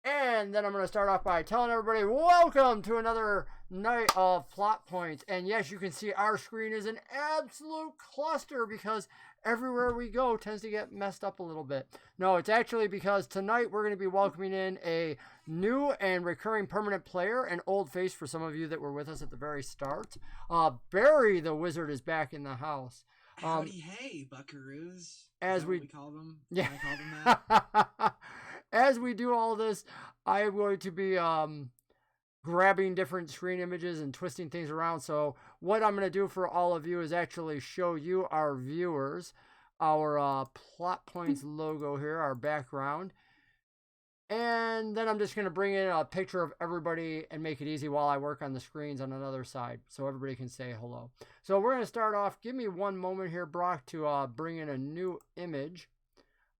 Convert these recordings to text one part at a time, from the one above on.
And then I'm going to start off by telling everybody, welcome to another night of plot points. And yes, you can see our screen is an absolute cluster because everywhere we go tends to get messed up a little bit. No, it's actually because tonight we're going to be welcoming in a new and recurring permanent player, an old face for some of you that were with us at the very start. Barry the Wizard is back in the house. Howdy, hey, buckaroos. As we call them? Yeah. Can I call them that? As we do all this, I am going to be grabbing different screen images and twisting things around. So what I'm going to do for all of you is actually show you, our viewers, our plot points logo here, our background. And then I'm just going to bring in a picture of everybody and make it easy while I work on the screens on another side so everybody can say hello. So we're going to start off. Give me one moment here, Brock, to bring in a new image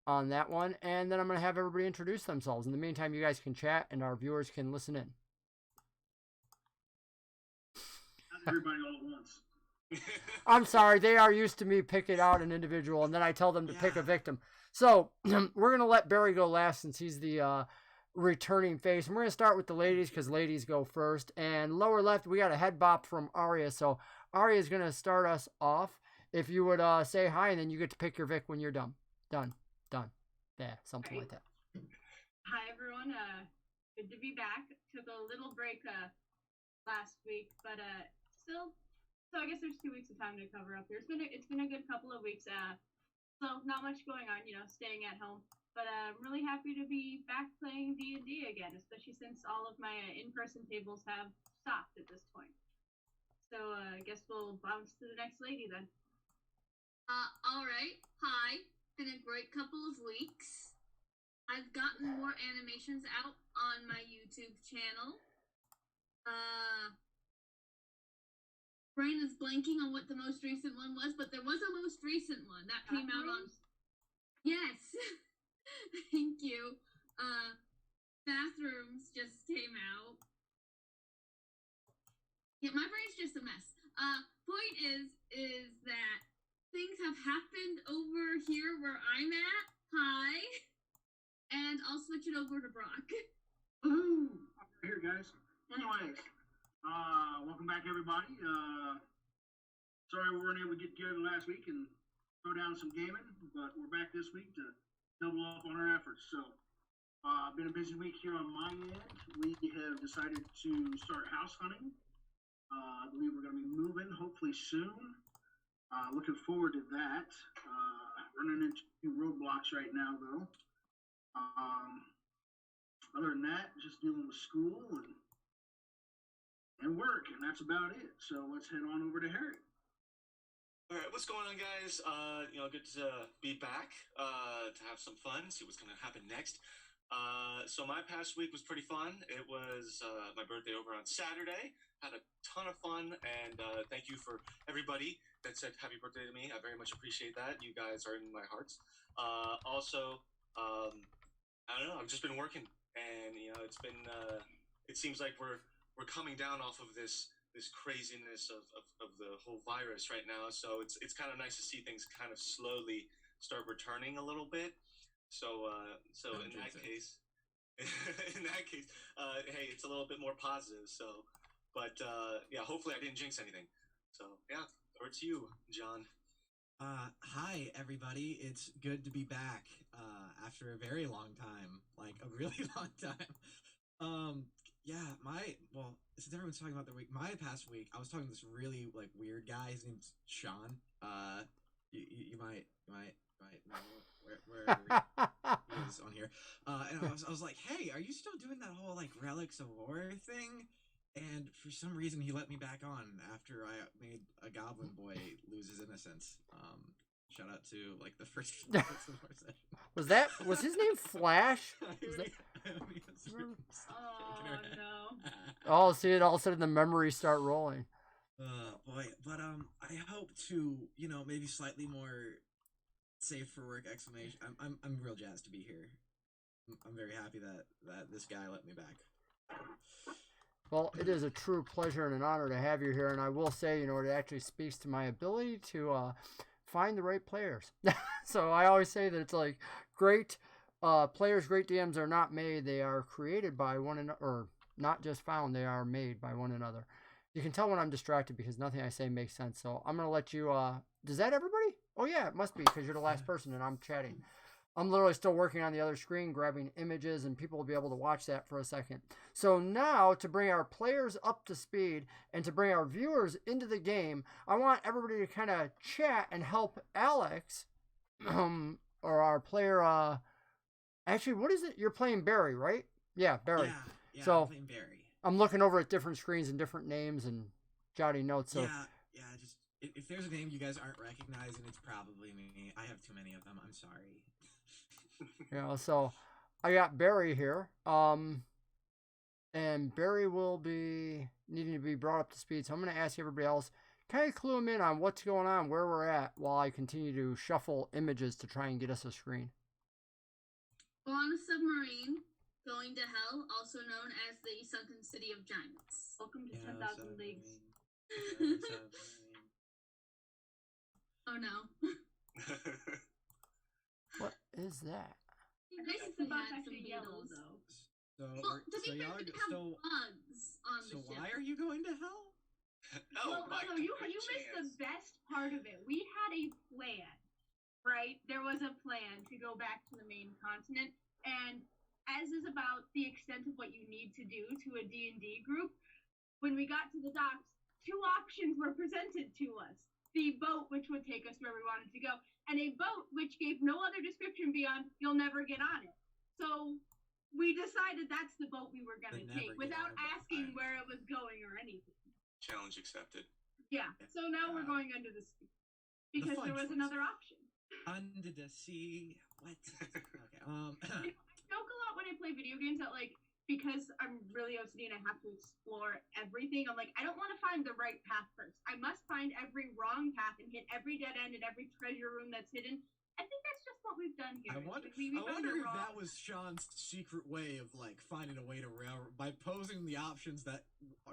on that one. And then I'm going to have everybody introduce themselves. In the meantime, you guys can chat and our viewers can listen in. Not everybody all at once. I'm sorry. They are used to me picking out an individual and then I tell them to pick a victim. So we're going to let Barry go last since he's the returning face. And we're going to start with the ladies because ladies go first. And lower left, we got a head bop from Aria. So Aria is going to start us off. If you would say hi, and then you get to pick your Vic when you're done. Done. Yeah, something like that. Hi, everyone. Good to be back. Took a little break last week, but still. So I guess there's 2 weeks of time to cover up here. It's been a good couple of weeks. So not much going on, staying at home. But I'm really happy to be back playing D&D again, especially since all of my in-person tables have stopped at this point. So I guess we'll bounce to the next lady then. All right. Hi. Been a great couple of weeks. I've gotten more animations out on my YouTube channel. Brain is blanking on what the most recent one was, but there was a most recent one that came out on. Yes. Thank you. Bathrooms just came out. Yeah, my brain's just a mess. Point is that things have happened over here where I'm at. Hi. And I'll switch it over to Brock. Ooh, here, guys. Anyways, welcome back, everybody. Sorry we weren't able to get together last week and throw down some gaming, but we're back this week to double up on our efforts. So, been a busy week here on my end. We have decided to start house hunting. I believe we're going to be moving hopefully soon. Looking forward to that. Running into roadblocks right now, though. Other than that, just dealing with school and work, and that's about it. So let's head on over to Harry. All right, what's going on, guys? Good to be back, to have some fun, see what's going to happen next. So my past week was pretty fun. It was my birthday over on Saturday. Had a ton of fun, and thank you for everybody that said happy birthday to me. I very much appreciate that. You guys are in my hearts. Also, I don't know. I've just been working, and it's been. It seems like we're coming down off of this craziness of the whole virus right now. So it's kind of nice to see things kind of slowly start returning a little bit. So in that case, hey, it's a little bit more positive. So, but yeah, hopefully I didn't jinx anything. So yeah, over to you, John. Hi, everybody. It's good to be back after a very long time, like a really long time. Since everyone's talking about their week, my past week, I was talking to this really weird guy. His name's Sean. You might know where he is on here. And I was like, hey, are you still doing that whole Relics of War thing? And for some reason, he let me back on after I made a goblin boy lose his innocence. Shout out to the first session. Was his name Flash? Oh no. Oh, see it all of a sudden the memories start rolling. Boy, but I hope to maybe slightly more safe for work exclamation. I'm real jazzed to be here. I'm very happy that this guy let me back. Well, it is a true pleasure and an honor to have you here, and I will say, it actually speaks to my ability to find the right players. So I always say that it's great players' great DMs are not made; they are created by one another, or not just found; they are made by one another. You can tell when I'm distracted because nothing I say makes sense. So I'm gonna let you. Does that everybody? Oh yeah, it must be because you're the last person and I'm chatting. I'm literally still working on the other screen, grabbing images, and people will be able to watch that for a second. So now, to bring our players up to speed and to bring our viewers into the game, I want everybody to kind of chat and help Alex, or our player. Actually, what is it? You're playing Barry, right? Yeah, Barry. Yeah, so I'm playing Barry. I'm looking over at different screens and different names and jotting notes. So Yeah. Just if there's a name you guys aren't recognizing, it's probably me. I have too many of them. I'm sorry. So I got Barry here. And Barry will be needing to be brought up to speed. So I'm going to ask everybody else, kind of clue them in on what's going on, where we're at, while I continue to shuffle images to try and get us a screen. We're on a submarine going to hell, also known as the Sunken City of Giants. Welcome to 10,000 Leagues. Oh no. What is that? You I think it's basically about had some actually yellow, beetles. though. Well, to be fair, y'all we are, have bugs on the so ship. why are you going to hell? No, you missed the best part of it. We had a plan, right? There was a plan to go back to the main continent, and as is about the extent of what you need to do to a D&D group, when we got to the docks, two options were presented to us. The boat, which would take us where we wanted to go, and a boat which gave no other description beyond, you'll never get on it. So we decided that's the boat we were going to take without asking where it was going or anything. Challenge accepted. Yeah, so now we're going under the sea because there was another option. Under the sea. What? Okay. I joke a lot when I play video games that, like, because I'm really OCD and I have to explore everything, I'm like, I don't want to find the right path first. I must find every wrong path and hit every dead end and every treasure room that's hidden. I think that's just what we've done here. I wonder if that was Sean's secret way of, like, finding a way to railroad by posing the options that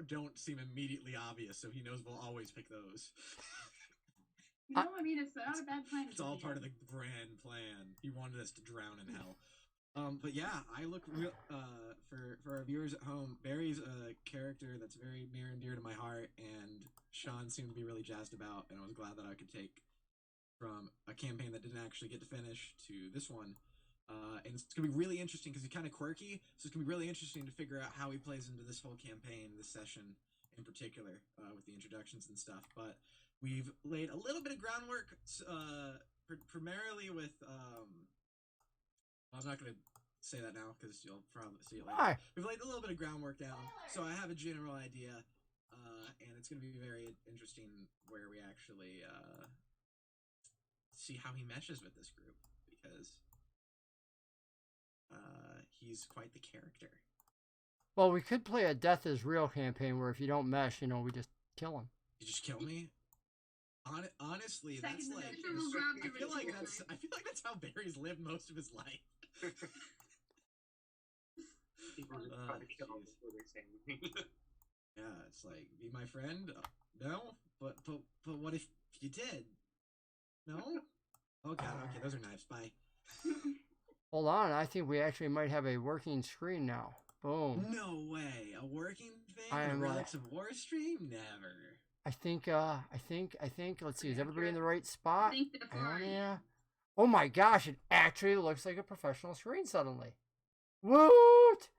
don't seem immediately obvious, so he knows we'll always pick those. No, I mean, it's not a bad plan. It's all part of the grand plan. He wanted us to drown in hell. But yeah, I look real for our viewers at home. Barry's a character that's very near and dear to my heart, and Sean seemed to be really jazzed about, and I was glad that I could take from a campaign that didn't actually get to finish to this one. And it's gonna be really interesting because he's kind of quirky, so it's gonna be really interesting to figure out how he plays into this whole campaign, this session in particular, with the introductions and stuff. But we've laid a little bit of groundwork, primarily with. I'm not going to say that now because you'll probably see it later. Why? We've laid a little bit of groundwork down, so I have a general idea, and it's going to be very interesting where we actually see how he meshes with this group, because he's quite the character. Well, we could play a Death is Real campaign where if you don't mesh, we just kill him. You just kill me? Honestly, that's like I feel like that's how Barry's lived most of his life. Yeah, it's like, be my friend? No? But what if you did? No? Oh god, okay, those are knives. Bye. Hold on, I think we actually might have a working screen now. Boom. No way. A working thing? I am a Relics of War stream? Never. I think, let's see, is everybody in the right spot? I think they're fine. Yeah. Oh my gosh, it actually looks like a professional screen suddenly. Woot!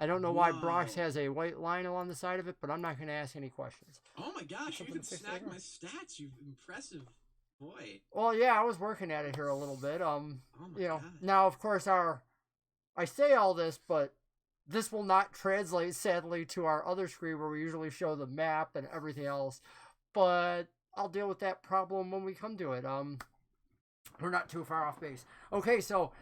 I don't know why Brox has a white line along the side of it, but I'm not going to ask any questions. Oh my gosh, you Something can to fix snack later. my stats, you impressive boy. Well, yeah, I was working at it here a little bit. Oh my god. Now, of course, I say all this, but this will not translate, sadly, to our other screen where we usually show the map and everything else. But I'll deal with that problem when we come to it. We're not too far off base. Okay, so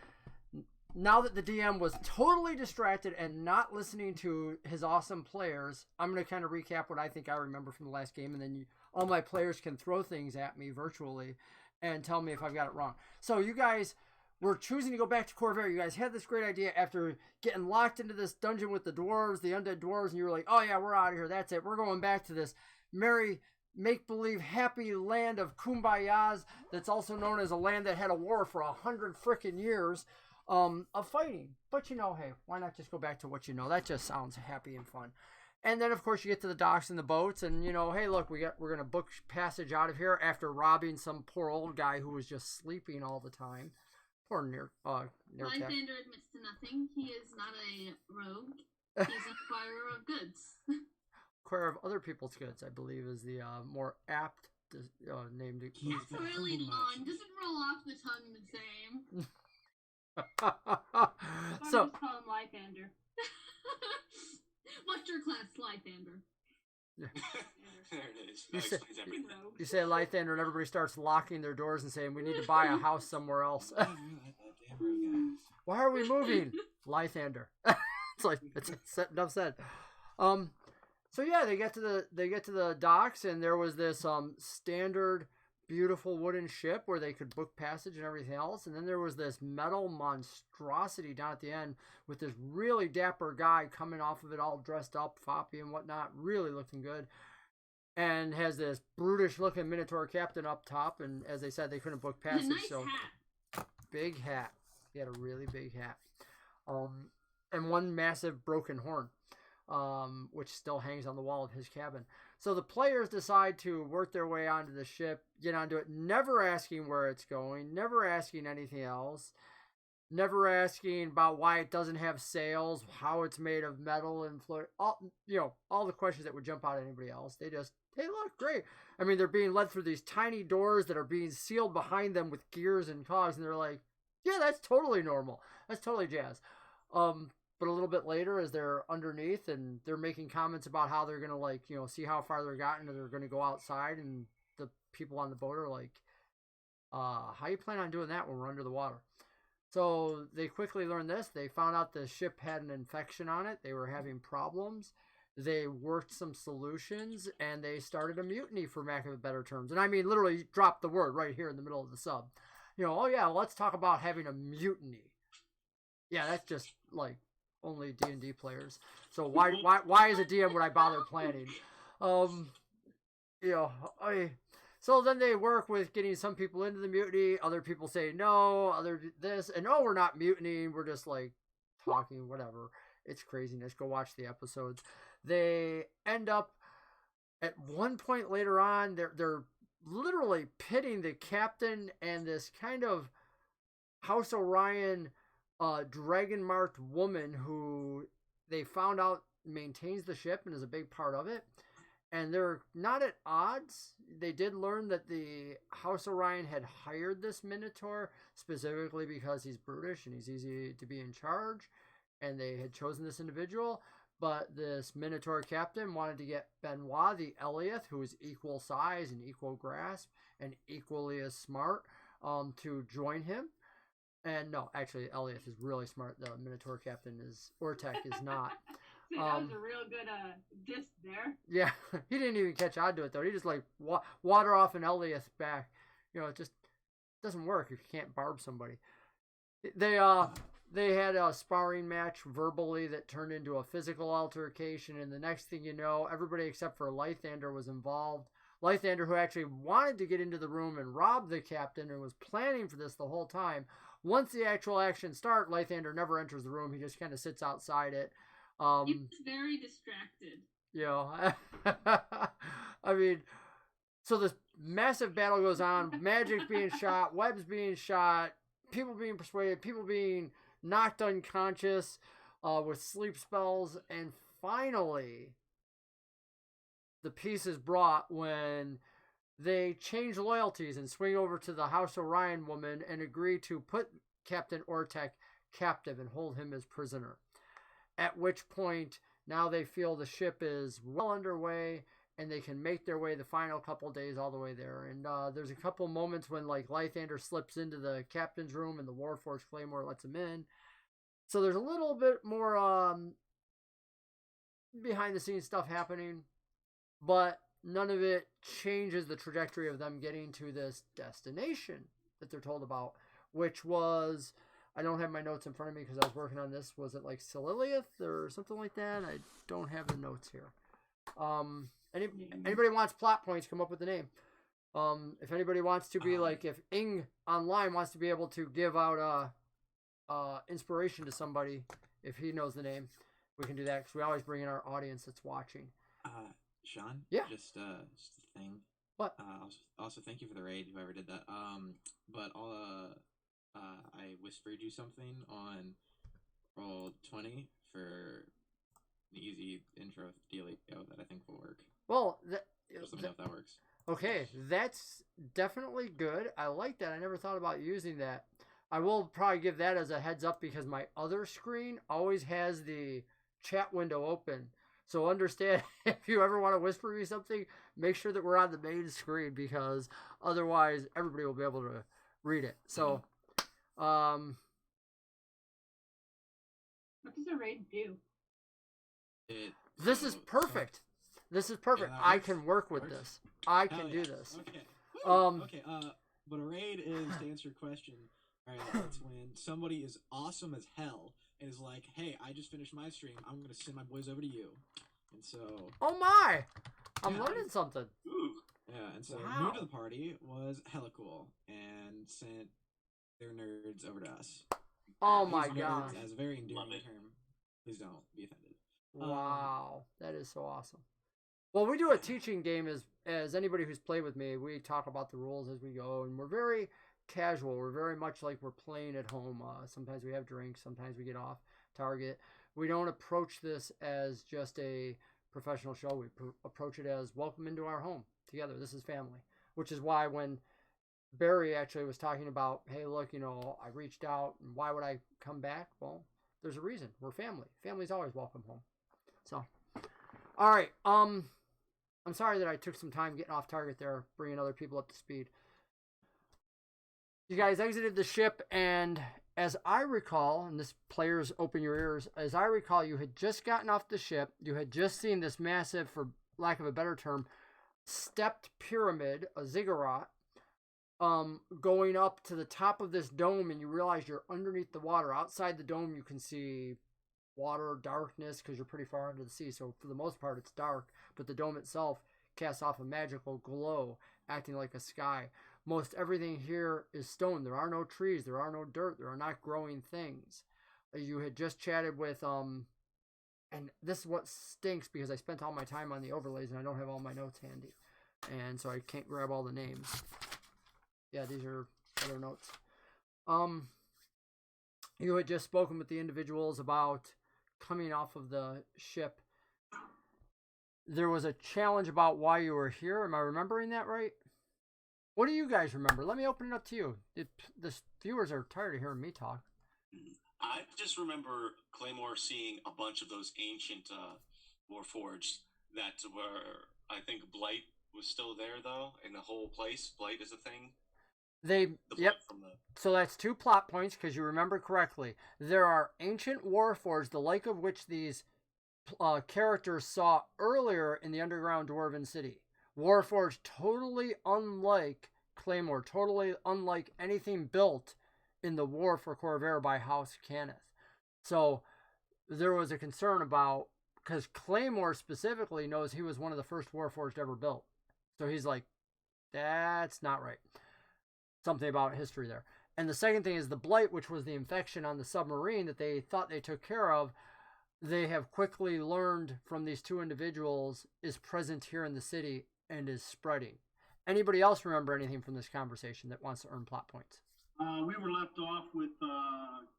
now that the DM was totally distracted and not listening to his awesome players, I'm going to kind of recap what I think I remember from the last game, and then all my players can throw things at me virtually and tell me if I've got it wrong. So you guys were choosing to go back to Corvair. You guys had this great idea after getting locked into this dungeon with the dwarves, the undead dwarves, and you were like, oh yeah, we're out of here. That's it. We're going back to this merry, make-believe, happy land of Kumbayas that's also known as a land that had a war for 100 frickin' years. of fighting. But you know, hey, why not just go back to what you know? That just sounds happy and fun. And then, of course, you get to the docks and the boats, and you know, hey, look, we're gonna book passage out of here after robbing some poor old guy who was just sleeping all the time. Poor near Lysander admits to nothing. He is not a rogue. He's an acquirer of goods. Acquirer of other people's goods, I believe, is the more apt name. That's really long. Doesn't roll off the tongue the same. So just call him Lythander. What's your class, Lythander? There it is. That explains everything. you say Lythander, and everybody starts locking their doors and saying, "We need to buy a house somewhere else." Why are we moving? Lythander. It's like it's enough said. So yeah, they get to the docks, and there was this standard beautiful wooden ship where they could book passage and everything else, and then there was this metal monstrosity down at the end with this really dapper guy coming off of it all dressed up, foppy and whatnot, really looking good, and has this brutish looking Minotaur captain up top, and as they said, they couldn't book passage. Nice so hat. Big hat. He had a really big hat. And one massive broken horn, which still hangs on the wall of his cabin. So the players decide to work their way onto the ship, get onto it, never asking where it's going, never asking anything else, never asking about why it doesn't have sails, how it's made of metal and float, all the questions that would jump out at anybody else. They just, hey, look, great. I mean, they're being led through these tiny doors that are being sealed behind them with gears and cogs, and they're like, yeah, that's totally normal. That's totally jazz. But a little bit later, as they're underneath and they're making comments about how they're going to, see how far they've gotten, and they're going to go outside, and the people on the boat are like, how you plan on doing that when we're under the water? So they quickly learned this. They found out the ship had an infection on it. They were having problems. They worked some solutions, and they started a mutiny, for lack of better terms. And I mean, literally dropped the word right here in the middle of the sub. Oh yeah, let's talk about having a mutiny. Yeah, that's just like only D&D players. So why as a DM would I bother planning? So then they work with getting some people into the mutiny. Other people say no, other this, and no, we're not mutinying. We're just like talking, whatever. It's craziness. Go watch the episodes. They end up at one point later on. They're literally pitting the captain and this kind of House Orion dragon marked woman who they found out maintains the ship and is a big part of it, and they're not at odds. They did learn that the House Orion had hired this Minotaur specifically because he's brutish and he's easy to be in charge, and they had chosen this individual. But this Minotaur captain wanted to get Benoit the Eliath, who is equal size and equal grasp and equally as smart, to join him. And no, actually, Eliath is really smart. The Minotaur captain is, Ortek is not. See, that was a real good diss there. Yeah, he didn't even catch on to it, though. He just, like, water off an Eliath back. It just doesn't work if you can't barb somebody. They had a sparring match verbally that turned into a physical altercation, and the next thing you know, everybody except for Lythander was involved. Lythander, who actually wanted to get into the room and rob the captain and was planning for this the whole time. Once the actual action starts, Lythander never enters the room. He just kind of sits outside it. He was very distracted. I mean, so this massive battle goes on, magic being shot, webs being shot, people being persuaded, people being knocked unconscious with sleep spells, and finally the peace is brought when they change loyalties and swing over to the House Orion woman and agree to put Captain Ortek captive and hold him as prisoner. At which point, now they feel the ship is well underway and they can make their way the final couple days all the way there. And there's a couple moments when like Lythander slips into the captain's room and the Warforged Claymore lets him in. So there's a little bit more behind the scenes stuff happening, but none of it changes the trajectory of them getting to this destination that they're told about, which was, I don't have my notes in front of me because I was working on this. Was it like Sililiath or something like that? I don't have the notes here. Anybody wants plot points, come up with the name. If anybody wants to be like, if Ing Online wants to be able to give out inspiration to somebody, if he knows the name, we can do that because we always bring in our audience that's watching. Sean? Yeah. Just a thing. What? Also, thank you for the raid, whoever did that. But I whispered you something on roll 20 for an easy intro dealio that I think will work. Well, Just let me know if that works. okay, that's definitely good. I like that. I never thought about using that. I will probably give that as a heads up because my other screen always has the chat window open. So understand, if you ever want to whisper me something, make sure that we're on the main screen because otherwise everybody will be able to read it. So, what does a raid do? This is perfect. This is perfect. Yeah, I can work with this. I can do this. Okay. Okay. But a raid is, to answer your question, it's when somebody is awesome as hell and is like, "Hey, I just finished my stream. I'm gonna send my boys over to you." And so. Oh my! I'm learning something. Ooh. Yeah, and so Wow. new to the party was hella cool and sent their nerds over to us. Oh my Use gosh! nerds as a very endearing Love it. term. Please don't be offended. Wow, that is so awesome. Well, we do a teaching game as anybody who's played with me. We talk about the rules as we go, and we're very casual. We're very much like we're playing at home. Sometimes we have drinks. Sometimes we get off target. We don't approach this as just a professional show. We approach it as welcome into our home together. This is family, which is why when Barry actually was talking about, hey, look, I reached out, and why would I come back? Well, there's a reason. We're family. Family's always welcome home. So, all right. I'm sorry that I took some time getting off target there, bringing other people up to speed. You guys exited the ship, and as I recall, and this players open your ears, as I recall, you had just gotten off the ship. You had just seen this massive, for lack of a better term, stepped pyramid, a ziggurat, going up to the top of this dome, and you realize you're underneath the water. Outside the dome, you can see water, darkness, because you're pretty far into the sea, so for the most part it's dark, but the dome itself casts off a magical glow, acting like a sky. Most everything here is stone. There are no trees, there are no dirt, there are not growing things. You had just chatted with and this is what stinks because I spent all my time on the overlays and I don't have all my notes handy, and so I can't grab all the names. Yeah, these are other notes. You had just spoken with the individuals about coming off of the ship. There was a challenge about why you were here. Am I remembering that right? What do you guys remember? Let me open it up to you. The viewers are tired of hearing me talk. I just remember Claymore seeing a bunch of those ancient Warforged that were, I think Blight was still there, though, in the whole place. Blight is a thing. Yep. So that's 2 plot points because you remember correctly. There are ancient Warforged, the like of which these characters saw earlier in the underground Dwarven city. Warforged totally unlike Claymore, totally unlike anything built in the War for Corvair by House Cannith. So there was a concern about, because Claymore specifically knows he was one of the first Warforged ever built. So he's like, that's not right. Something about history there. And the second thing is the Blight, which was the infection on the submarine that they thought they took care of. They have quickly learned from these 2 individuals is present here in the city and is spreading. Anybody else remember anything from this conversation that wants to earn plot points? We were left off with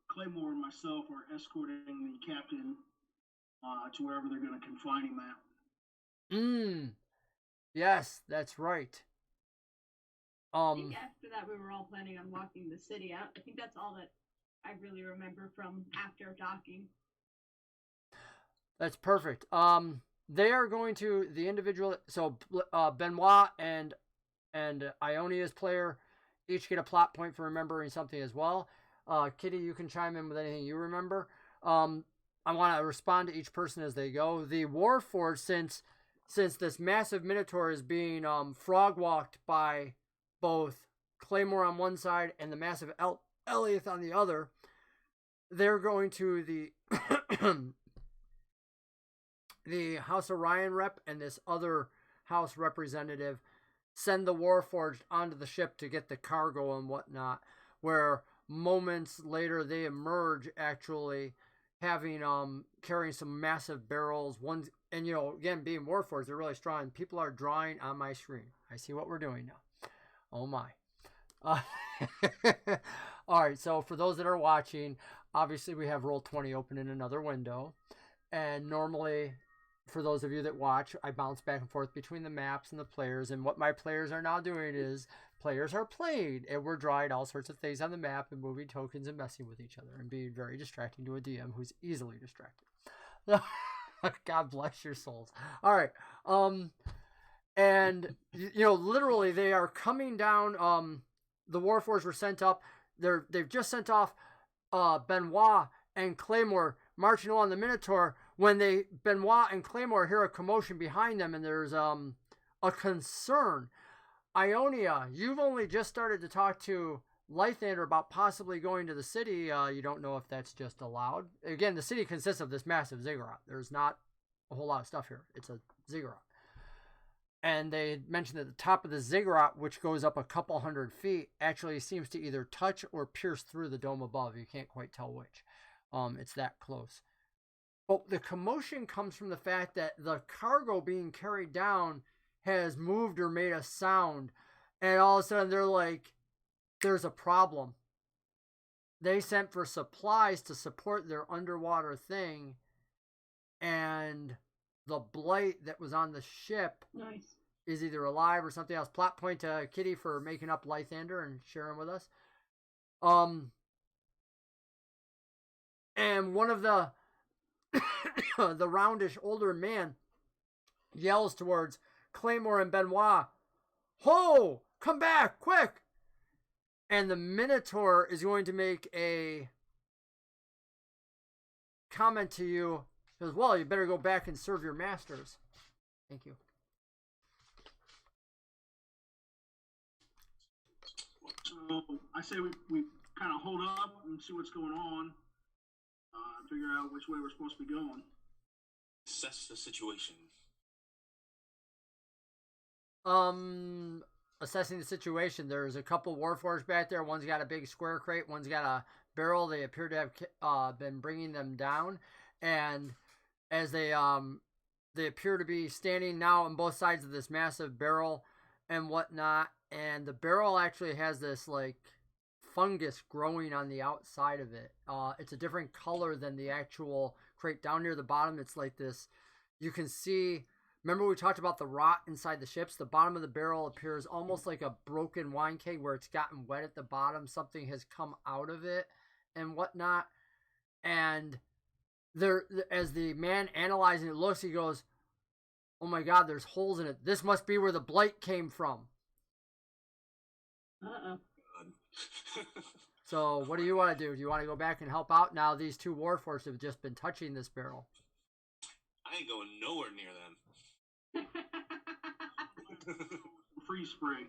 Claymore and myself are escorting the captain to wherever they're going to confine him at. Yes, that's right. I think after that we were all planning on walking the city out. I think that's all that I really remember from after docking. That's perfect. They are going to the individual. So Benoit and Ionia's player each get a plot point for remembering something as well. Kitty, you can chime in with anything you remember. I want to respond to each person as they go. The Warforged, since this massive Minotaur is being frog walked by both Claymore on one side and the massive Eliath on the other, they're going to the House Orion rep and this other house representative send the Warforged onto the ship to get the cargo and whatnot, where moments later, they emerge actually having carrying some massive barrels. One, and you know, again, being Warforged, they're really strong. People are drawing on my screen. I see what we're doing now. Oh my. All right, so for those that are watching, obviously we have Roll20 open in another window, and normally, for those of you that watch, I bounce back and forth between the maps and the players, and what my players are now doing is players are playing, and we're drawing all sorts of things on the map and moving tokens and messing with each other and being very distracting to a DM who's easily distracted. God bless your souls. All right, and you know, literally, they are coming down. The Warforged were sent up. They've just sent off Benoit and Claymore marching along the Minotaur when Benoit and Claymore hear a commotion behind them, and there's a concern. Ionia, you've only just started to talk to Lythander about possibly going to the city. You don't know if that's just allowed. Again, the city consists of this massive ziggurat. There's not a whole lot of stuff here. It's a ziggurat. And they mentioned that the top of the ziggurat, which goes up a couple hundred feet, actually seems to either touch or pierce through the dome above. You can't quite tell which. It's that close. But the commotion comes from the fact that the cargo being carried down has moved or made a sound. And all of a sudden they're like, there's a problem. They sent for supplies to support their underwater thing. And the blight that was on the ship is either alive or something else. Plot point to Kitty for making up Lythander and sharing with us. And one of the the roundish older man yells towards Claymore and Benoit, "Ho! Come back, quick!" And the Minotaur is going to make a comment to you. He goes, "Well, you better go back and serve your masters." Thank you. So I say we kind of hold up and see what's going on. Figure out which way we're supposed to be going. Assess the situation. Assessing the situation. There's a couple Warforged back there. One's got a big square crate. One's got a barrel. They appear to have been bringing them down, and as they appear to be standing now on both sides of this massive barrel and whatnot. And the barrel actually has this like fungus growing on the outside of it. It's a different color than the actual crate. Down near the bottom, it's like this. You can see, remember we talked about the rot inside the ships? The bottom of the barrel appears almost like a broken wine keg where it's gotten wet at the bottom. Something has come out of it and whatnot. And there, as the man analyzing it looks, he goes, "Oh my God, there's holes in it. This must be where the blight came from." So what do you want to do? Do you want to go back and help out? Now these two Warforged have just been touching this barrel. I ain't going nowhere near them. Freeze spray.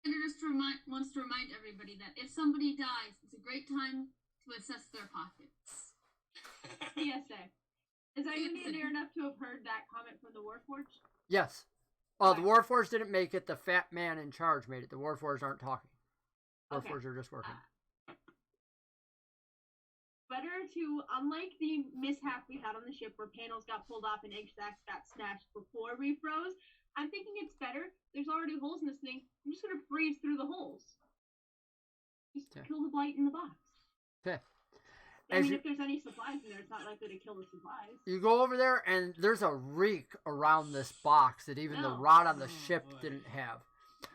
And it just wants to remind everybody that if somebody dies, it's a great time to assess their pockets. PSA. Is Ionia near enough to have heard that comment from the Warforged? Yes. The Warforged didn't make it. The fat man in charge made it. The Warforged aren't talking. Warforged are just working. Better to, unlike the mishap we had on the ship where panels got pulled off and egg stacks got snatched before we froze, I'm thinking it's better. There's already holes in this thing. I'm just going to freeze through the holes. Just kill the blight in the box. Okay. I mean, if there's any supplies in there, it's not likely to kill the supplies. You go over there, and there's a reek around this box that even the rot on the ship didn't have.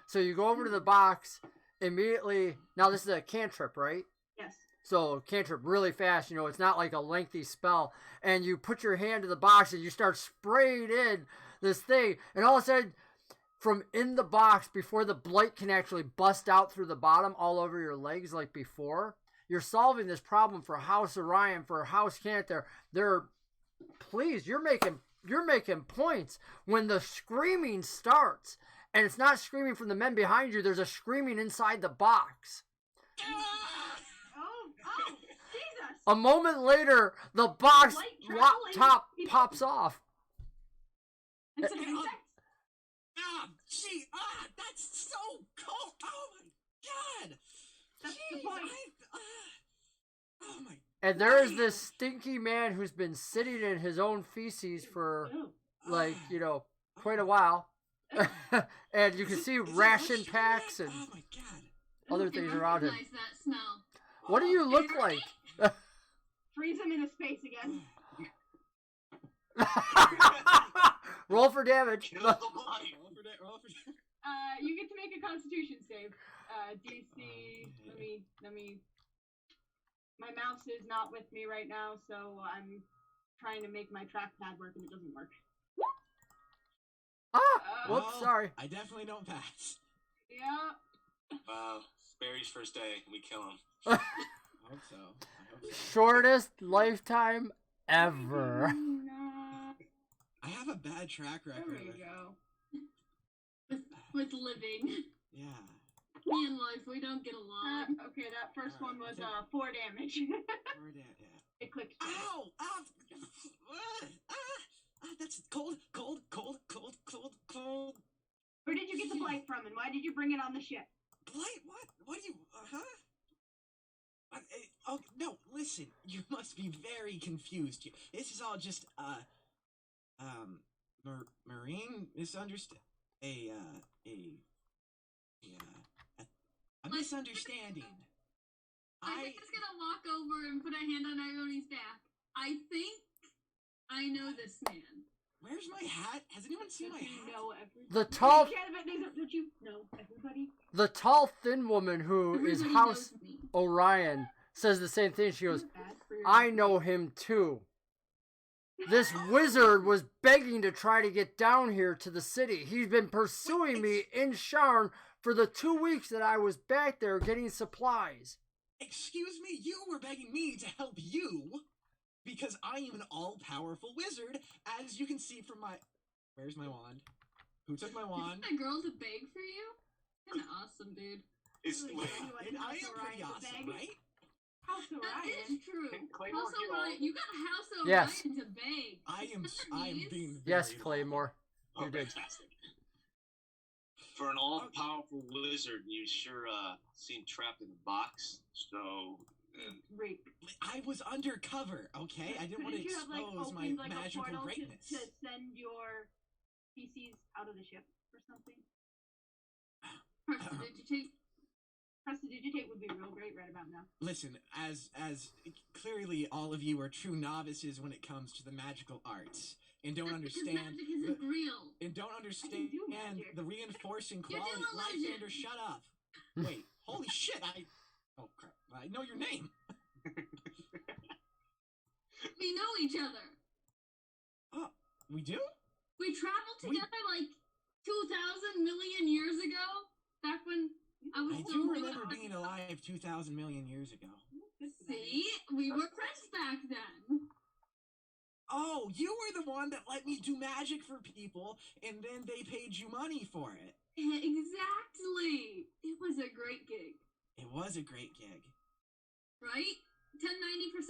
So you go over to the box immediately. Now, this is a cantrip, right? Yes. So cantrip really fast. You know, it's not like a lengthy spell. And you put your hand to the box, and you start spraying in this thing. And all of a sudden, from in the box, before the blight can actually bust out through the bottom all over your legs like before, you're solving this problem for House Orion, for House Cantor. They're pleased. You're making points when the screaming starts, and it's not screaming from the men behind you. There's a screaming inside the box. Oh, Jesus! A moment later, the box top pops off. And some insects. That's so cool. Oh my God. That's the point. Oh my. And there is this stinky man who's been sitting in his own feces for, like, quite a while. And you can see ration packs and Oh my god. other things around him. Recognize that smell. What do you look like? Freeze him into space again. Roll for damage. Kill the body. You get to make a Constitution save. DC. Let me. My mouse is not with me right now, so I'm trying to make my trackpad work and it doesn't work. Whoops, sorry. I definitely don't pass. Yeah. Wow. Barry's first day. We kill him. I hope so. Shortest lifetime ever. I have a bad track record. There we go. With living. Yeah. Me and life, we don't get along. Okay, that first one was 4 damage. 4 damage. Yeah. It clicked. Ow! That's cold. Where did you get the blight from, and why did you bring it on the ship? Blight? What? What do you? Oh no! Listen, you must be very confused. This is all just marine misunderstand. A misunderstanding. I think it's gonna walk over and put a hand on Irone's back. I think I know this man. Where's my hat? Has anyone seen my hat? You know everybody. The tall, Don't you know everybody? the tall, thin woman who is Everybody House knows me. Orion says the same thing. She goes, Bad for your- I know him too. This wizard was begging to try to get down here to the city. He's been pursuing me in Sharn for the 2 weeks that I was back there getting supplies. Excuse me, you were begging me to help you because I am an all-powerful wizard, as you can see from my... Where's my wand? Who took my wand? A girl to beg for you? Kinda awesome, dude. It's Really wait, good. And I am pretty House awesome, Orion to right? House That Orion. is true. Claymore, House you Orion, all- you got House Orion Yes. to beg. I am Nice. being Yes, very Claymore. Oh, You did. fantastic. For an all-powerful wizard, you sure seem trapped in a box. So, Rape. I was undercover, okay? I didn't want to Couldn't you have, expose my opened, a magical portal greatness. to send your species out of the ship or something? Prestidigitate. Prestidigitate would be real great right about now. Listen, as clearly all of you are true novices when it comes to the magical arts and don't That's because understand magic isn't real. and don't understand do magic. the reinforcing You're quality. doing illusion. Lysander, shut up. Wait, holy shit! Oh crap! I know your name. We know each other. Oh, we do? We traveled together like 2,000 million years ago. Back when I was I still do living remember on- being alive 2,000 million years ago. See, we were friends back then. Oh, you were the one that let me do magic for people, and then they paid you money for it. Exactly. It was a great gig, It was a great gig. right? 1090%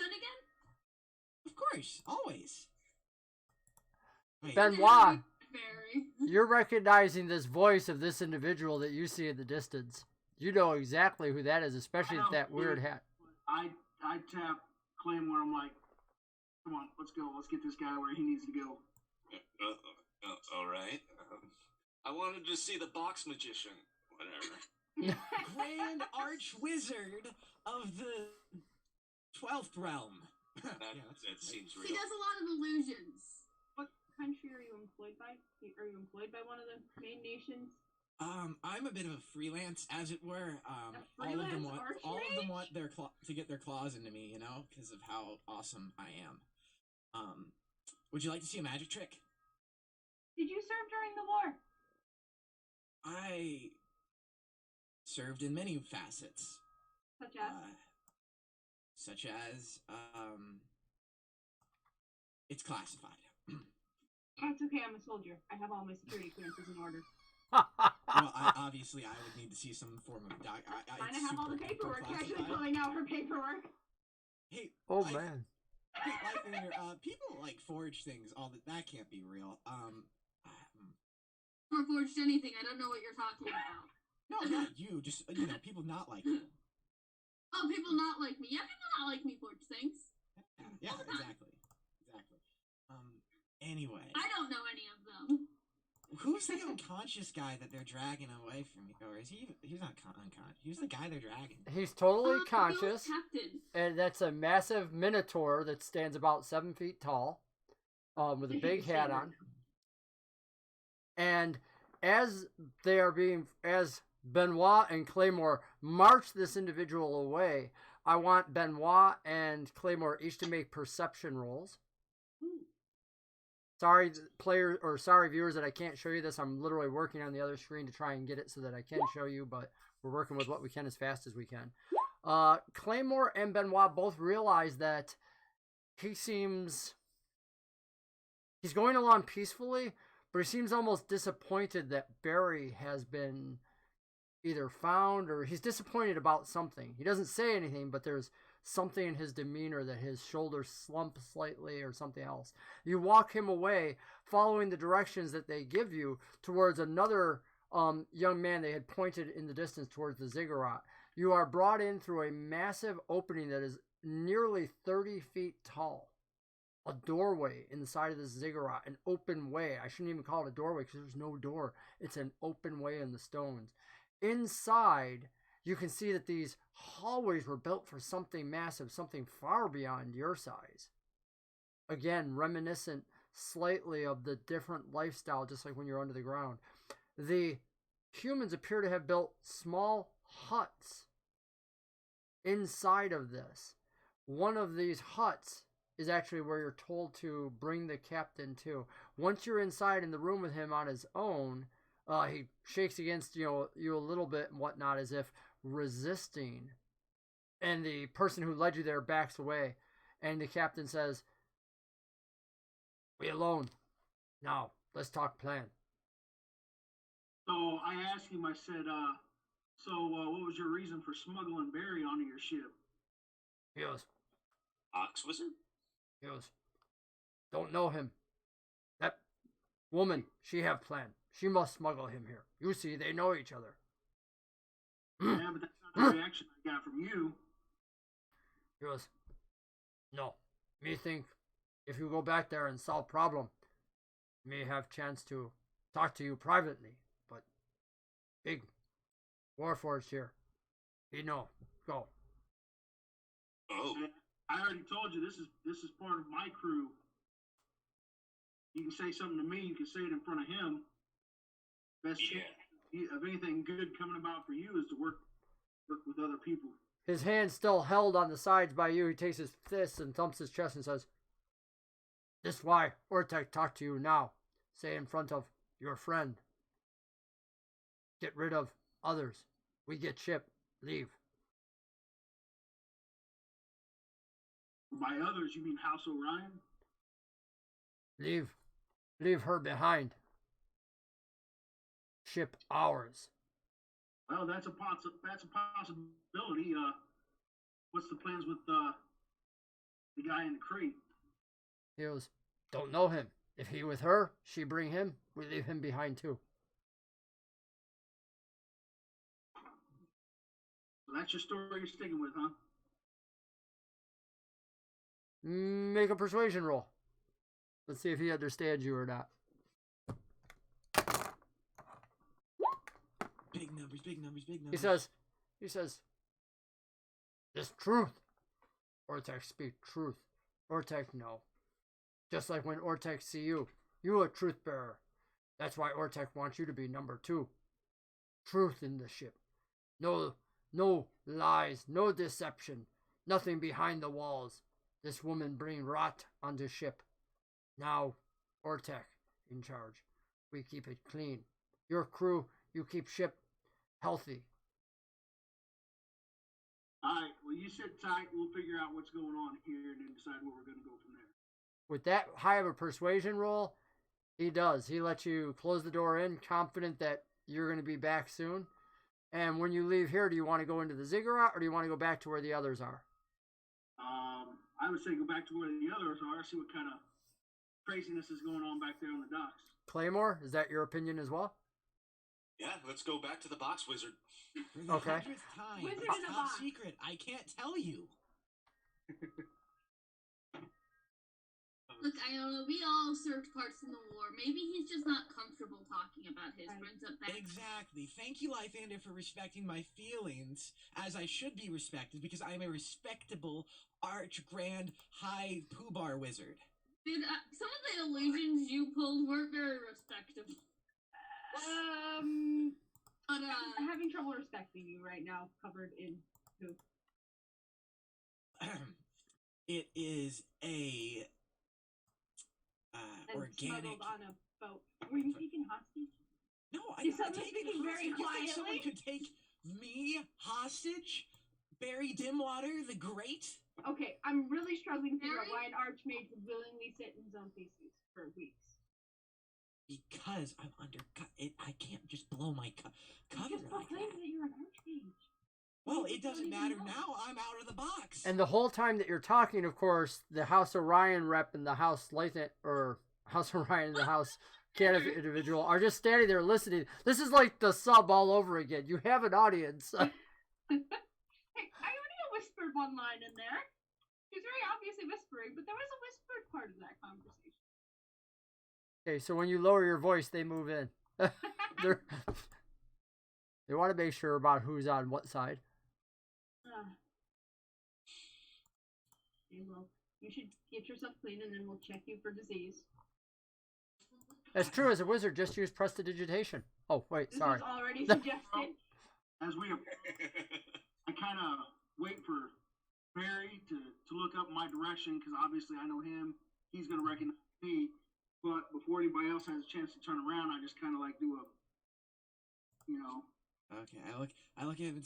again? Of course, always. Wait, Benoit, Very. you're recognizing this voice of this individual that you see in the distance. You know exactly who that is, especially with that weird hat. I tap Claymore. I'm like, come on, let's go. Let's get this guy where he needs to go. all right. I wanted to see the box magician. Whatever. Grand Arch Wizard of the 12th Realm. That, Yeah, that seems He real. does a lot of illusions. What country are you employed by? Are you employed by one of the main nations? I'm a bit of a freelance, as it were. All of them want their to get their claws into me, you know, because of how awesome I am. Would you like to see a magic trick? Did you serve during the war? I served in many facets, Such as? it's classified. That's okay, I'm a soldier. I have all my security clearances in order. Well, obviously, I would need to see some form of doc. Trying to have all the paperwork. You're actually filling out her paperwork. Hey, Oh, man. Hey, Lysander, people like forge things. That can't be real. Or forged anything. I don't know what you're talking about. No, not you. Just people not like you. Oh, people not like me. Yeah, people not like me for things. Yeah, All the time. exactly. Anyway, I don't know any of them. who's the unconscious guy that they're dragging away from me? Or is he? He's not unconscious. Who's the guy they're dragging? He's totally Bill conscious, Captain. and that's a massive minotaur that stands about 7 feet tall, with a big hat on. And as Benoit and Claymore march this individual away, I want Benoit and Claymore each to make perception rolls. Sorry, viewers, that I can't show you this. I'm literally working on the other screen to try and get it so that I can show you, but we're working with what we can as fast as we can. Claymore and Benoit both realize that he's going along peacefully, but he seems almost disappointed that Barry has been either found, or he's disappointed about something. He doesn't say anything, but there's something in his demeanor, that his shoulders slump slightly or something else. You walk him away, following the directions that they give you towards another young man they had pointed in the distance towards the ziggurat. You are brought in through a massive opening that is nearly 30 feet tall. A doorway in the side of the ziggurat, an open way. I shouldn't even call it a doorway because there's no door. It's an open way in the stones. Inside, you can see that these hallways were built for something massive, something far beyond your size. Again, reminiscent slightly of the different lifestyle, just like when you're under the ground. The humans appear to have built small huts inside of this. One of these huts is actually where you're told to bring the captain to. Once you're inside in the room with him on his own, he shakes against you a little bit and whatnot, as if resisting. And the person who led you there backs away. And the captain says, "We alone. Now, let's talk plan." So I asked him, I said, what was your reason for smuggling Barry onto your ship? He goes, Ox Wizard? He goes, "Don't know him. That woman, she have plan. She must smuggle him here. You see, they know each other." Yeah, but that's not the reaction I got from you. He goes, "No, me think if you go back there and solve problem, me have chance to talk to you privately. But big Warforged here. He know. Go." Oh. I already told you this is part of my crew. You can say something to me, you can say it in front of him. Best chance of anything good coming about for you is to work with other people. His hand still held on the sides by you. He takes his fist and thumps his chest and says, "This why Ortek talk to you now. Say in front of your friend. Get rid of others. We get ship. Leave." By others, you mean House Orion? Leave her behind. Ship ours. Well, that's a possibility. What's the plans with the guy in the crate? He goes, "Don't know him. If he with her, she bring him. We leave him behind too." So that's your story you're sticking with, huh? Make a persuasion roll. Let's see if he understands you or not. Big numbers, big numbers, big numbers. He says, "This truth. Ortek speak truth. Ortek know. Just like when Ortek see you. You a truth bearer. That's why Ortek wants you to be number 2. Truth in the ship. No lies, no deception. Nothing behind the walls. This woman bring rot onto ship. Now, Ortek in charge. We keep it clean. Your crew, you keep ship healthy." All right. Well, you sit tight. We'll figure out what's going on here and then decide where we're going to go from there. With that high of a persuasion roll, he does. He lets you close the door in, confident that you're going to be back soon. And when you leave here, do you want to go into the ziggurat or do you want to go back to where the others are? I would say go back to where the others are, see what kind of craziness is going on back there on the docks. Claymore, is that your opinion as well? Yeah, let's go back to the box, wizard. For the Okay. 100th time, Wizard it's in a top box. secret. I can't tell you. Look, I don't know. We all served parts in the war. Maybe he's just not comfortable talking about his Right. friends up back. Exactly. Thank you, Lythander, for respecting my feelings, as I should be respected, because I am a respectable Arch Grand High Pooh Bar wizard. Dude, some of the illusions you pulled weren't very respectable. But I'm having trouble respecting you right now, covered in poop. It is a And organic. smuggled on a boat. Were you taken hostage? No, I'm You not sound like taking speaking very hostage. You think someone quietly. could take me hostage? Barry Dimwater the Great? Okay, I'm really struggling to figure out Very- why an archmage would willingly sit in his own feces for weeks. Because I'm under. I can't just blow my cover Just like proclaim that. that you're an archmage. Well, You it don't doesn't even matter know. now. I'm out of the box. And the whole time that you're talking, of course, the House Orion rep and the House Lathan or House Orion and the House Canada individual are just standing there listening. This is like the sub all over again. You have an audience. Hey, Ione whispered one line in there. She was very obviously whispering, but there was a whispered part of that conversation. Okay, so when you lower your voice, they move in. They want to make sure about who's on what side. Okay, well, you should get yourself clean, and then we'll check you for disease. That's true. As a wizard, just use prestidigitation. Oh, wait, This sorry. was already suggested. As we, I kind of wait for Barry to look up my direction because obviously I know him. He's gonna recognize me. But before anybody else has a chance to turn around, I just kind of like do a, you know. Okay, I look at him and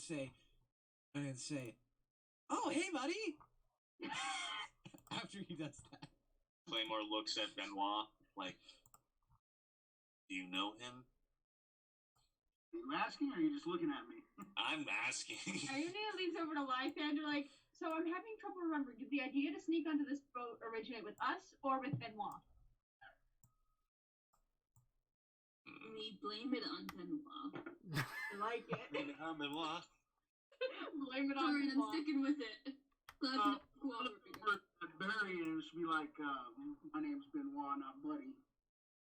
say, "Oh, hey, buddy." After he does that, Claymore looks at Benoit like, do you know him? Are you asking or are you just looking at me? I'm asking. Ione leans over to Lythander like, so I'm having trouble remembering. Did the idea to sneak onto this boat originate with us or with Benoit? We blame it on Benoit. I like it. Benoit. Blame it on Alright, I'm Benoit. sticking with it. Glad Uh, to cooperate. Barry and it should be like, my name's Benoit, not Buddy.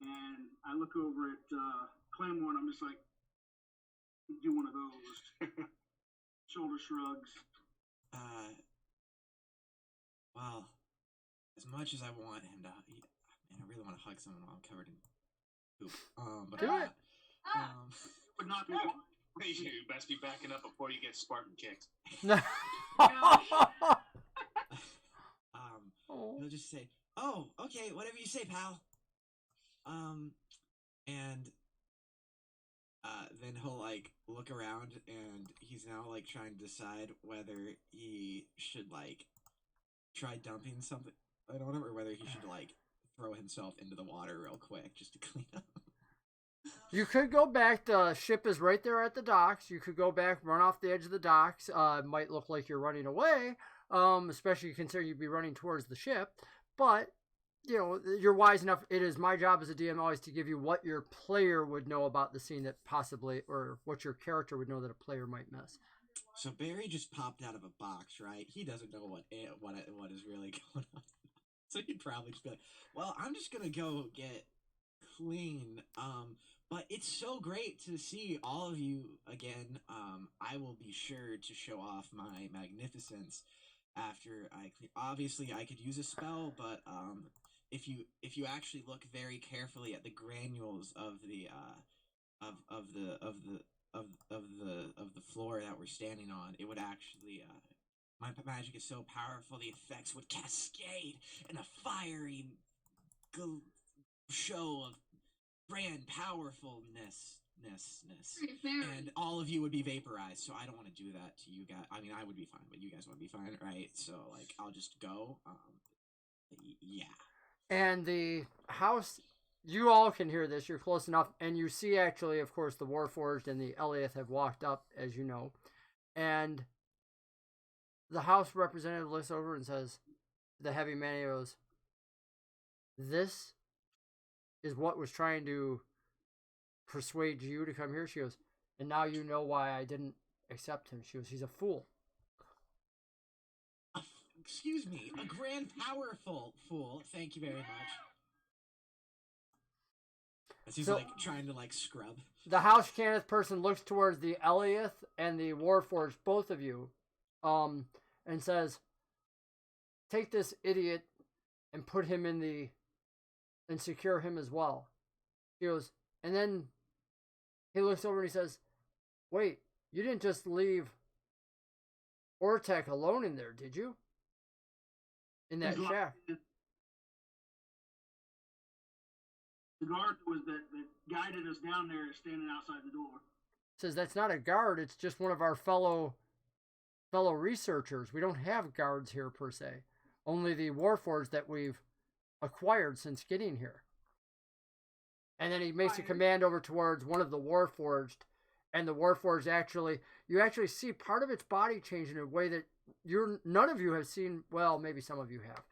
And I look over at Claymore and I'm just like, do one of those. Shoulder shrugs. well, as much as I want him to, man, I really want to hug someone while I'm covered in poop. But Do I'm it. not. Would not be You best be backing up before you get Spartan kicked. He'll just say, "Oh, okay, whatever you say, pal." And then he'll like look around, and he's now like trying to decide whether he should like try dumping something. I don't know, or whether he should like throw himself into the water real quick just to clean up. You could go back. The ship is right there at the docks. You could go back, run off the edge of the docks. It might look like you're running away, especially considering you'd be running towards the ship. But, you know, you're wise enough. It is my job as a DM always to give you what your player would know about the scene that possibly, or what your character would know that a player might miss. So Barry just popped out of a box, right? He doesn't know what is really going on. So he'd probably just be like, "Well, I'm just gonna go get clean." But it's so great to see all of you again. I will be sure to show off my magnificence after I clean. Obviously, I could use a spell, but if you actually look very carefully at the granules of the floor that we're standing on, it would actually my magic is so powerful the effects would cascade in a fiery show of grand powerfulness. And all of you would be vaporized, so I don't want to do that to you guys. I mean, I would be fine, but you guys would be fine, right? So, like, I'll just go. Yeah. And the house, you all can hear this. You're close enough. And you see, actually, of course, the Warforged and the Eliath have walked up, as you know. And the house representative looks over and says, the heavy man goes, "This is what was trying to persuade you to come here. She goes, and now you know why I didn't accept him. She goes, he's a fool. Excuse me, a grand powerful fool. Thank you very much. As he's So- like trying to like scrub. The House Cannith person looks towards the Eliath and the Warforged, both of you, and says, take this idiot and put him and secure him as well. He goes, and then he looks over and he says, wait, you didn't just leave Ortek alone in there, did you? In that shack. The guard that guided us down there is standing outside the door. Says that's not a guard, it's just one of our fellow researchers. We don't have guards here per se. Only the Warforged that we've acquired since getting here. And then he makes a command over towards one of the Warforged, and the Warforged you actually see part of its body change in a way that none of you have seen. Well, maybe some of you have.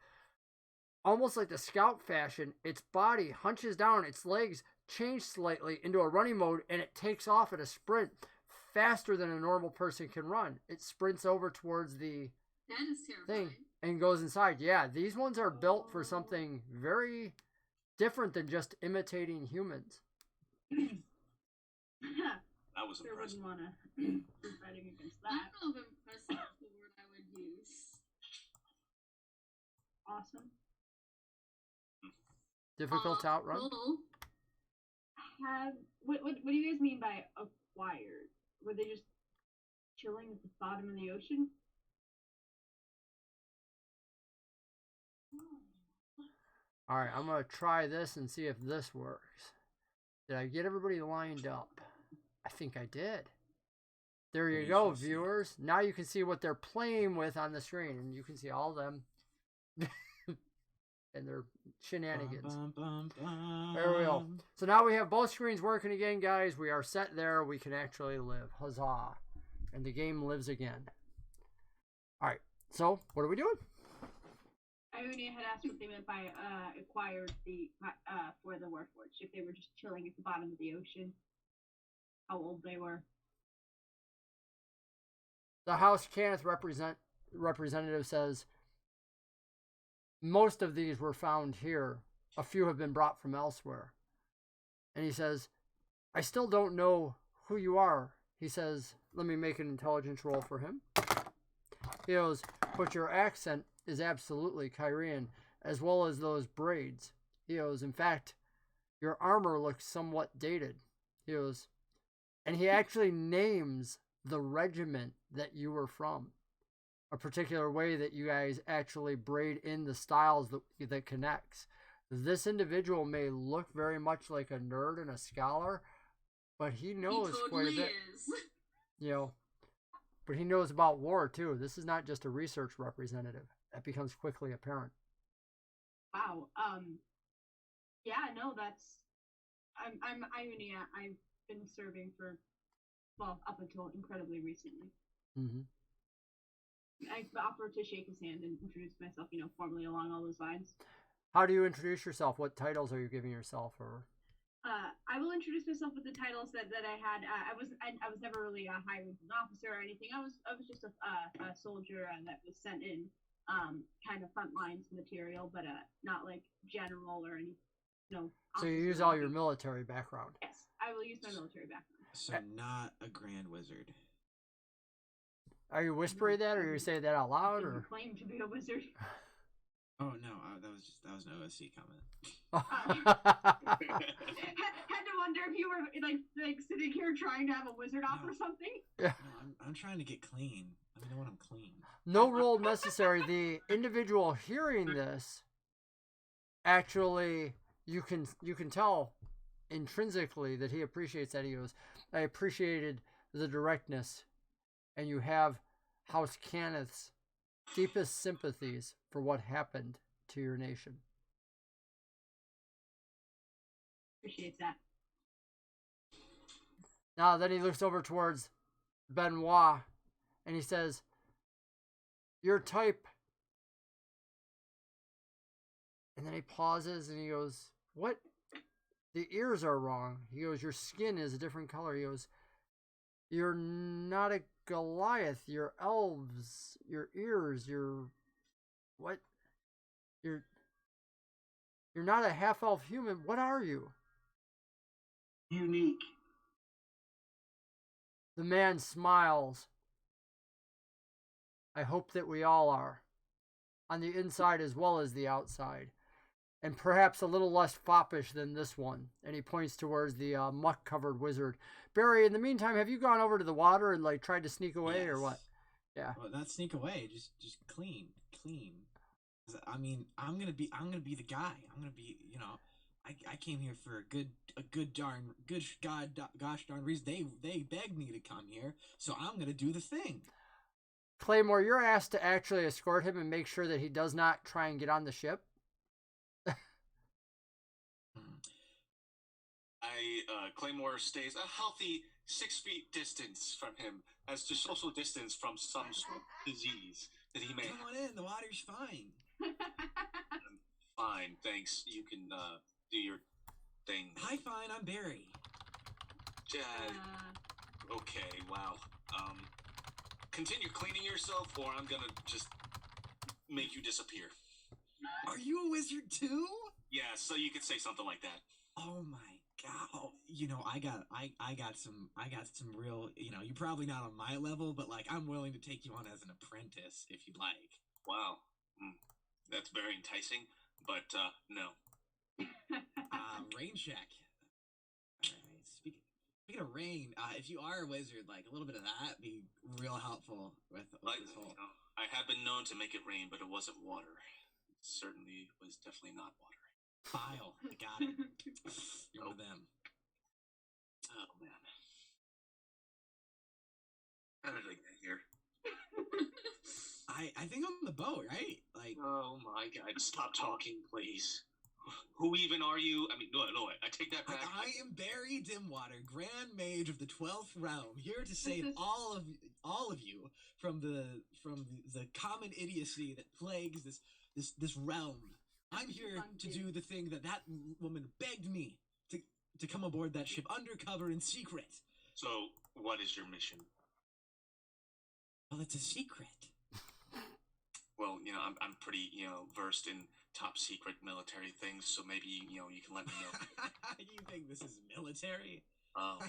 Almost like the scout fashion, its body hunches down, its legs change slightly into a running mode, and it takes off at a sprint faster than a normal person can run. It sprints over towards the That is terrifying. thing and goes inside. Yeah, these ones are built for something very different than just imitating humans. That was Sure impressive. wouldn't want to be fighting against I that. don't know if impressive is the word I would use. Awesome. Difficult to outrun. Cool. What do you guys mean by acquired? Were they just chilling at the bottom of the ocean? All right, I'm going to try this and see if this works. Did I get everybody lined up? I think I did. There you We go, shall see. viewers. Now you can see what they're playing with on the screen, and you can see all of them and their shenanigans. Bum, bum, bum, There we go. bum. So now we have both screens working again, guys. We are set there. We can actually live. Huzzah. And the game lives again. All right, so what are we doing? Ione had asked what they meant by acquired for the Warforged. If they were just chilling at the bottom of the ocean, how old they were. The House Cannith representative says, most of these were found here. A few have been brought from elsewhere. And he says, I still don't know who you are. He says, let me make an intelligence roll for him. He goes, but your accent is absolutely Kyrian, as well as those braids. He goes, in fact, your armor looks somewhat dated. He goes, and he actually names the regiment that you were from. A particular way that you guys actually braid in the styles that connects. This individual may look very much like a nerd and a scholar, but he knows He quite a totally bit. is. You know, but he knows about war too. This is not just a research representative. That becomes quickly apparent. Wow. Yeah. No, that's. I'm Ione. I've been serving for, well, up until incredibly recently. Mm-hmm. I offered to shake his hand and introduce myself, formally along all those lines. How do you introduce yourself? What titles are you giving yourself? Or I will introduce myself with the titles that I had. I was never really hired as an officer or anything. I was just a soldier that was sent in, kind of front lines material, but not like general or any. No. so you use all your military background. Yes, I will use my military background. So not a grand wizard. Are you whispering that, or you say that out loud, Didn't or? claim to be a wizard. Oh no, that was an OSC comment. Had to wonder if you were like sitting here trying to have a wizard off or something. No, I'm trying to get clean. Let me know when I'm clean. No roll necessary. The individual hearing this, actually, you can tell intrinsically that he appreciates that. He goes, I appreciated the directness, and you have House Cannith's deepest sympathies for what happened to your nation. Appreciate that. Now, then he looks over towards Benoit, and he says, your type. And then he pauses, and he goes, what the ears are wrong. He goes, your skin is a different color. He goes, you're not a Goliath. You're elves. Your ears. You're what? You're not a half elf human. What are you? Unique. The man smiles. I hope that we all are, on the inside as well as the outside, and perhaps a little less foppish than this one. And he points towards the muck-covered wizard. Barry, in the meantime, have you gone over to the water and like tried to sneak away or what? Yeah. Well, not sneak away, just clean. I mean, I'm gonna be the guy. I'm gonna be, you know, I came here for a gosh darn reason. They begged me to come here, so I'm gonna do the thing. Claymore, you're asked to actually escort him and make sure that he does not try and get on the ship. Claymore stays a healthy 6 feet distance from him as to social distance from some sort of disease that he may Come have. on in, the water's fine. Fine, thanks. You can do your thing. Hi, fine. I'm Barry. Okay, wow. Continue cleaning yourself, or I'm gonna just make you disappear. Are you a wizard too? Yeah, so you could say something like that. Oh my god! Oh, you know, I got some real. You know, you're probably not on my level, but like, I'm willing to take you on as an apprentice if you'd like. Wow, that's very enticing, but no. Rain check. Alright, speaking of rain, if you are a wizard, like a little bit of that be real helpful with this whole. You know, I have been known to make it rain, but it wasn't water. It certainly was definitely not water. File. I got it. You're one of them. Oh man. How did I get here? I think I'm on the boat, right? Like. Oh my god! Stop talking, please. Who even are you? I mean, no, I take that back. I am Barry Dimwater, Grand Mage of the 12th Realm, here to save all of you from the common idiocy that plagues this realm. I'm here to do the thing that woman begged me to come aboard that ship undercover in secret. So, what is your mission? Well, it's a secret. Well, you know, I'm pretty, you know, versed in top secret military things, so maybe, you know, you can let me know. You think this is military? Oh.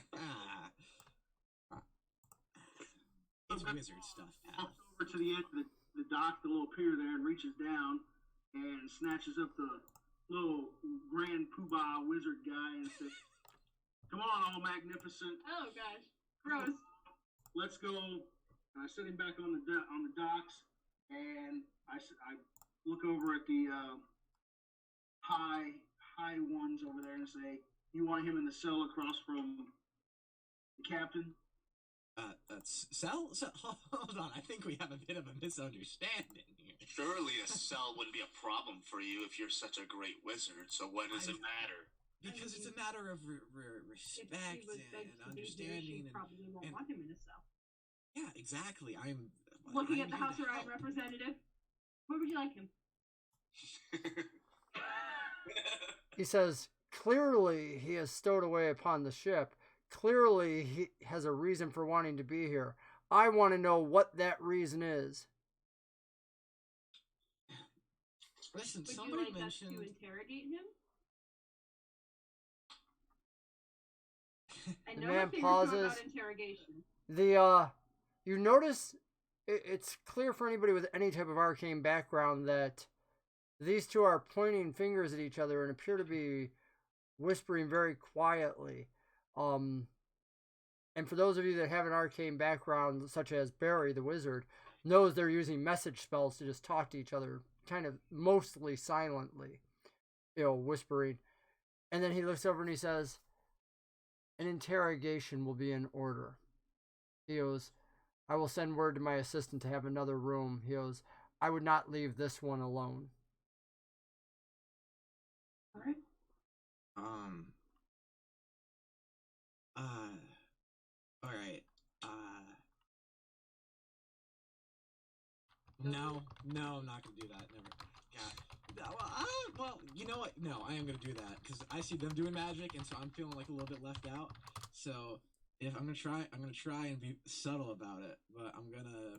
It's wizard stuff, pal. Walks over to the end of the dock, the little pier there, and reaches down and snatches up the little grand poobah wizard guy and says, "Come on, all magnificent. Oh gosh, gross. Let's go." And I set him back on the docks, and I look over at the high ones over there and say, "You want him in the cell across from the captain?" That's cell. Hold on, I think we have a bit of a misunderstanding here. Surely a cell wouldn't be a problem for you if you're such a great wizard, so what does it matter? Because it's a matter of respect and understanding. She probably won't and want him in a cell. yeah, exactly. I'm Looking at the here House to of Ryan help. representative, where would you like him? He says, clearly he is stowed away upon the ship. Clearly he has a reason for wanting to be here. I want to know what that reason is. Listen, Would somebody you like mentioned. us to interrogate him? I The know man my favorite pauses. part about interrogation. You notice it's clear for anybody with any type of arcane background that these two are pointing fingers at each other and appear to be whispering very quietly. And for those of you that have an arcane background, such as Barry the wizard, knows they're using message spells to just talk to each other, kind of mostly silently, whispering. And then he looks over and he says, "An interrogation will be in order." He goes, "I will send word to my assistant to have another room." He goes, "I would not leave this one alone." All right. All right. No, I'm not gonna do that. Never. God, Well, you know what? No, I am gonna do that because I see them doing magic, and so I'm feeling like a little bit left out. So if I'm gonna try and be subtle about it, but I'm gonna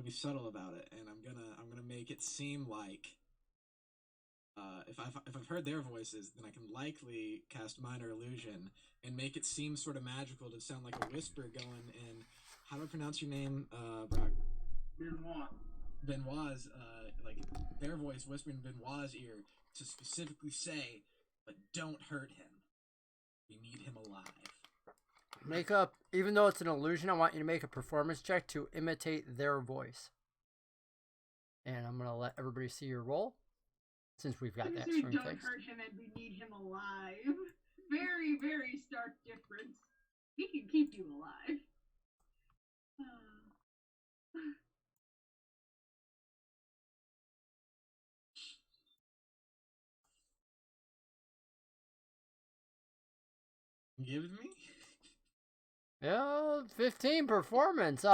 be subtle about it, and I'm gonna make it seem like if I've heard their voices, then I can likely cast minor illusion and make it seem sort of magical to sound like a whisper going in. How do I pronounce your name, Brock? Benoit's, like their voice whispering in Benoit's ear to specifically say, but don't hurt him. We need him alive. Even though it's an illusion, I want you to make a performance check to imitate their voice. And I'm going to let everybody see your roll, since we've got that We string don't fixed. hurt him and we need him alive. Very, very stark difference. He can keep you alive. Give me? Yeah, 15 performance.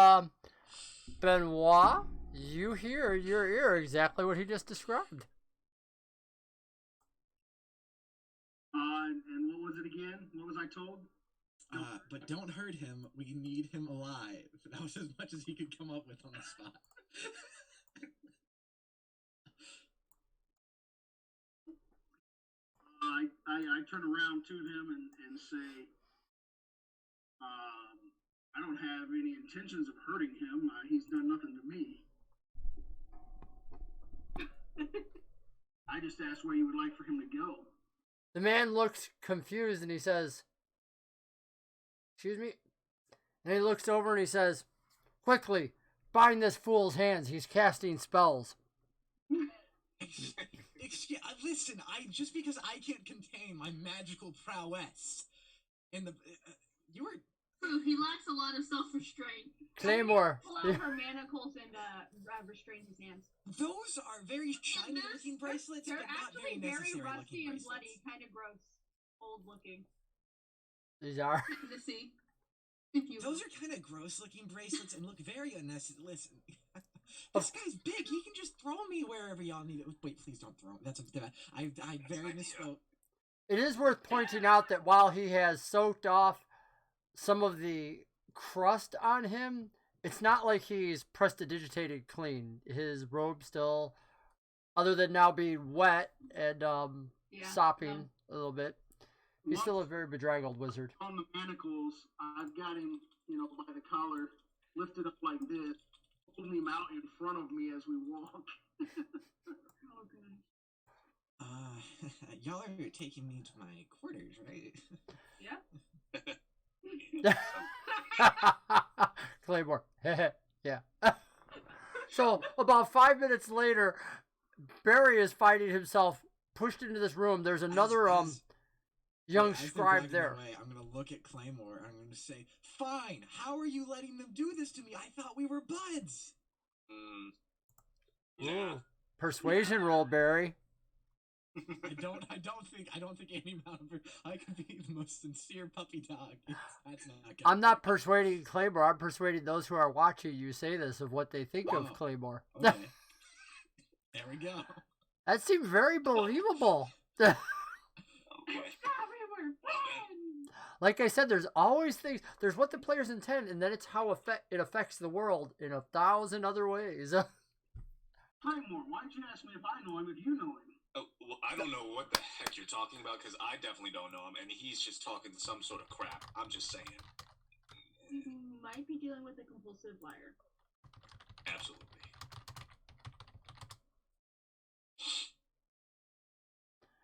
Benoit, you hear in your ear exactly what he just described. And what was it again? What was I told? But don't hurt him. We need him alive. That was as much as he could come up with on the spot. I turn around to them and say, I don't have any intentions of hurting him. He's done nothing to me. I just asked where you would like for him to go. The man looks confused and he says, "Excuse me?" And he looks over and he says, "Quickly, bind this fool's hands. He's casting spells." Listen, just because I can't contain my magical prowess, you were. He lacks a lot of self-restraint. Claymore. Pull out her manacles and restrain his hands. Those are very shiny looking bracelets, They're but not actually very very necessary rusty looking and bracelets. bloody, kind of gross, old looking. These are. To see. If you Those are kind of gross looking bracelets and look very unnecessary. Listen, this guy's big. He can just throw me wherever y'all need it. Wait, please don't throw me. That's I very misspoke. It is worth pointing out that while he has soaked off some of the crust on him, it's not like he's prestidigitated clean. His robe still, other than now being wet and sopping a little bit, he's still a very bedraggled wizard. On the manacles, I've got him, by the collar, lifted up like this, holding him out in front of me as we walk. Oh, goodness. Y'all are taking me to my quarters, right? Yeah. Claymore. Yeah. So about 5 minutes later, Barry is finding himself pushed into this room. There's another young as they're scribe driving there. away, I'm gonna look at Claymore and I'm gonna say, "Fine. How are you letting them do this to me? I thought we were buds." Yeah. Persuasion roll, Barry. I don't think any amount of I could be the most sincere puppy dog. That's not good. I'm not persuading Claymore. I'm persuading those who are watching you say this of what they think of Claymore. Okay. There we go. That seemed very believable. Oh, boy. We were friends. Like I said, there's always things. There's what the players intend, and then it's how it affects the world in 1,000 other ways. Claymore, why'd you ask me if I know him if you know him? Oh, well, I don't know what the heck you're talking about because I definitely don't know him, and he's just talking some sort of crap. I'm just saying. You might be dealing with a compulsive liar. Absolutely.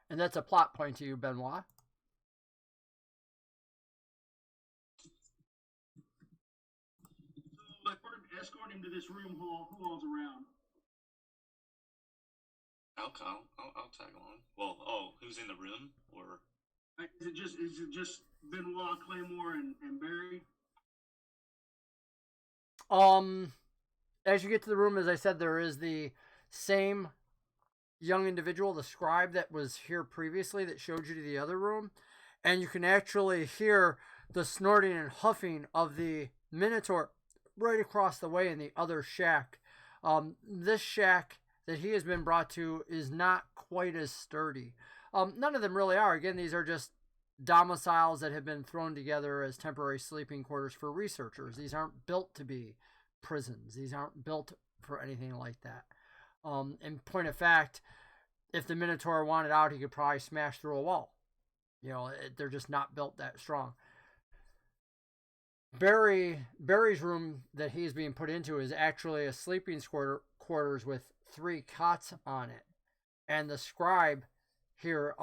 And that's a plot point to you, Benoit. So I escort him to this room. Who all's around? I'll tag along. Well, who's in the room? Or Is it just Benoit, Claymore, and Barry? As you get to the room, as I said, there is the same young individual, the scribe that was here previously that showed you to the other room, and you can actually hear the snorting and huffing of the Minotaur right across the way in the other shack. This shack that he has been brought to is not quite as sturdy. None of them really are. Again, these are just domiciles that have been thrown together as temporary sleeping quarters for researchers. These aren't built to be prisons. These aren't built for anything like that. In point of fact, if the Minotaur wanted out, he could probably smash through a wall. They're just not built that strong. Barry's room that he's being put into is actually a sleeping quarters with 3 cots on it. And the scribe here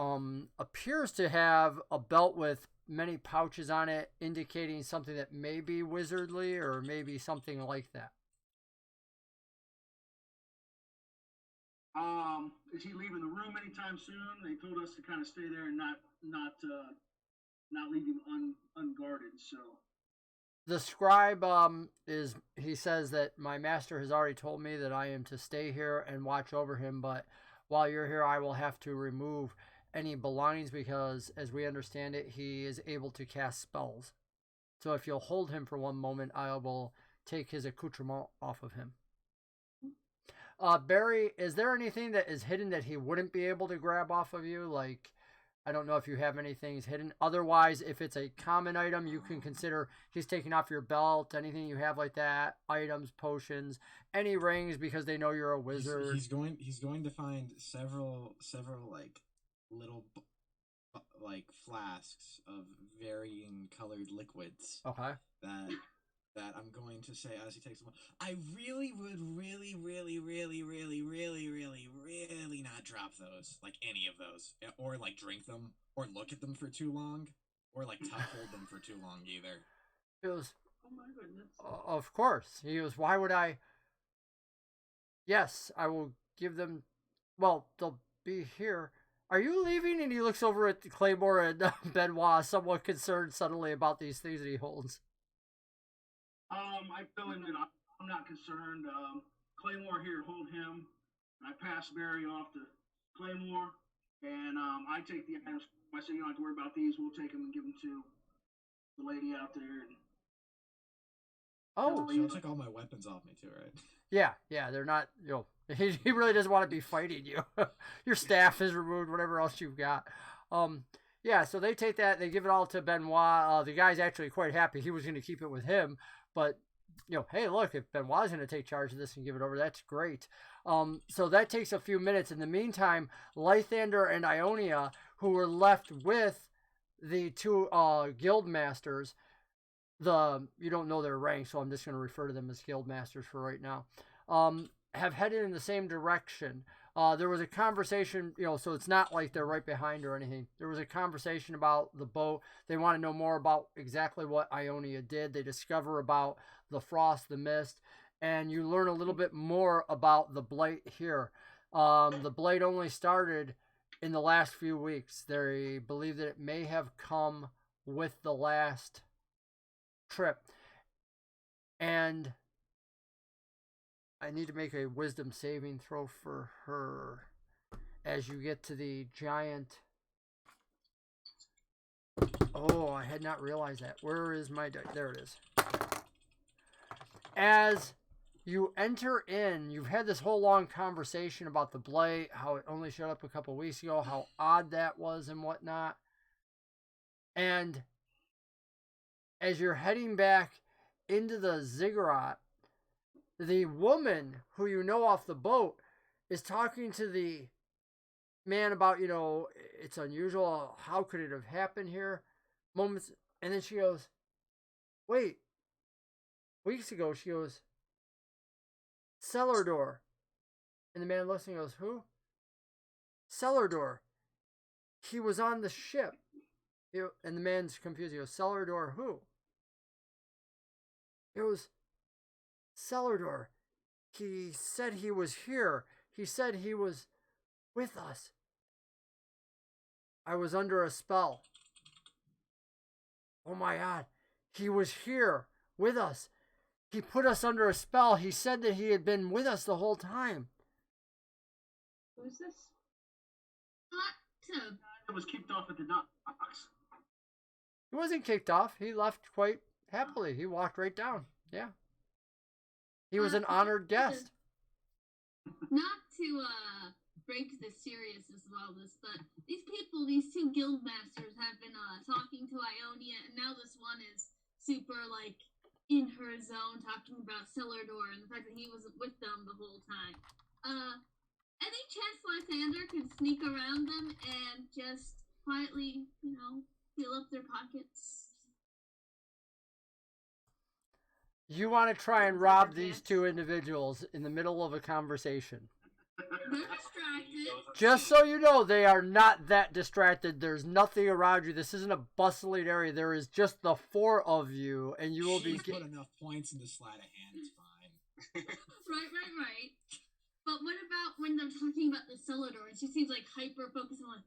appears to have a belt with many pouches on it, indicating something that may be wizardly or maybe something like that. Is he leaving the room anytime soon? They told us to kind of stay there and not leave him unguarded. So the scribe he says that my master has already told me that I am to stay here and watch over him, but while you're here, I will have to remove any belongings because, as we understand it, he is able to cast spells. So if you'll hold him for one moment, I will take his accoutrement off of him. Barry, is there anything that is hidden that he wouldn't be able to grab off of you? Like, I don't know if you have anything hidden. Otherwise, if it's a common item, you can consider he's taking off your belt, anything you have like that, items, potions, any rings because they know you're a wizard. He's going to find several like little like flasks of varying colored liquids. Okay. That I'm going to say as he takes them. I really would really not drop those, like any of those, or like drink them, or look at them for too long, or like hold them for too long either. He goes, Oh my goodness. of course. He goes, why would I? Yes, I will give them. Well, they'll be here. Are you leaving? And he looks over at Claymore and Benoit, somewhat concerned suddenly about these things that he holds. I fill in that I'm not concerned. Claymore here, hold him. I pass Barry off to Claymore, and I take the items. I say you don't have to worry about these. We'll take them and give them to the lady out there. Oh, so I took all my weapons off me too, right? Yeah, they're not. He really doesn't want to be fighting you. Your staff is removed, whatever else you've got. Yeah, so they take that. They give it all to Benoit. The guy's actually quite happy. He was going to keep it with him. But, hey, look, if Benoit's going to take charge of this and give it over, that's great. So that takes a few minutes. In the meantime, Lythander and Ionia, who were left with the 2 guild masters, you don't know their rank, so I'm just going to refer to them as guild masters for right now, have headed in the same direction. There was a conversation, so it's not like they're right behind or anything. There was a conversation about the boat. They want to know more about exactly what Ionia did. They discover about the frost, the mist, and you learn a little bit more about the blight here. The blight only started in the last few weeks. They believe that it may have come with the last trip. And I need to make a wisdom saving throw for her as you get to the giant. Oh, I had not realized that. Where is my dice? There it is. As you enter in, you've had this whole long conversation about the blight, how it only showed up a couple weeks ago, how odd that was and whatnot. And as you're heading back into the ziggurat, the woman who you know off the boat is talking to the man about, it's unusual. How could it have happened here? Moments. And then she goes, wait. Weeks ago, she goes, cellar door. And the man looks and goes, who? Cellar door. He was on the ship. And the man's confused. He goes, cellar door who? It was cellar door. He said he was here. He said he was with us. I was under a spell. Oh my God. He was here with us. He put us under a spell. He said that he had been with us the whole time. Who's this? It was kicked off at the docks. He wasn't kicked off. He left quite happily. He walked right down. Yeah. He was an honored guest. Not to break the seriousness of all this, but these people, these two guild masters, have been talking to Ionia, and now this one is super like in her zone, talking about Celador and the fact that he was with them the whole time. Any chance Lysander could sneak around them and just quietly, fill up their pockets? You want to try and rob these two individuals in the middle of a conversation. They're distracted. Just so you know, they are not that distracted. There's nothing around you. This isn't a bustling area. There is just the four of you, and you will be... put enough points into sleight of hand, it's fine. Right. But what about when they're talking about the Celador, and she seems like hyper-focused on like,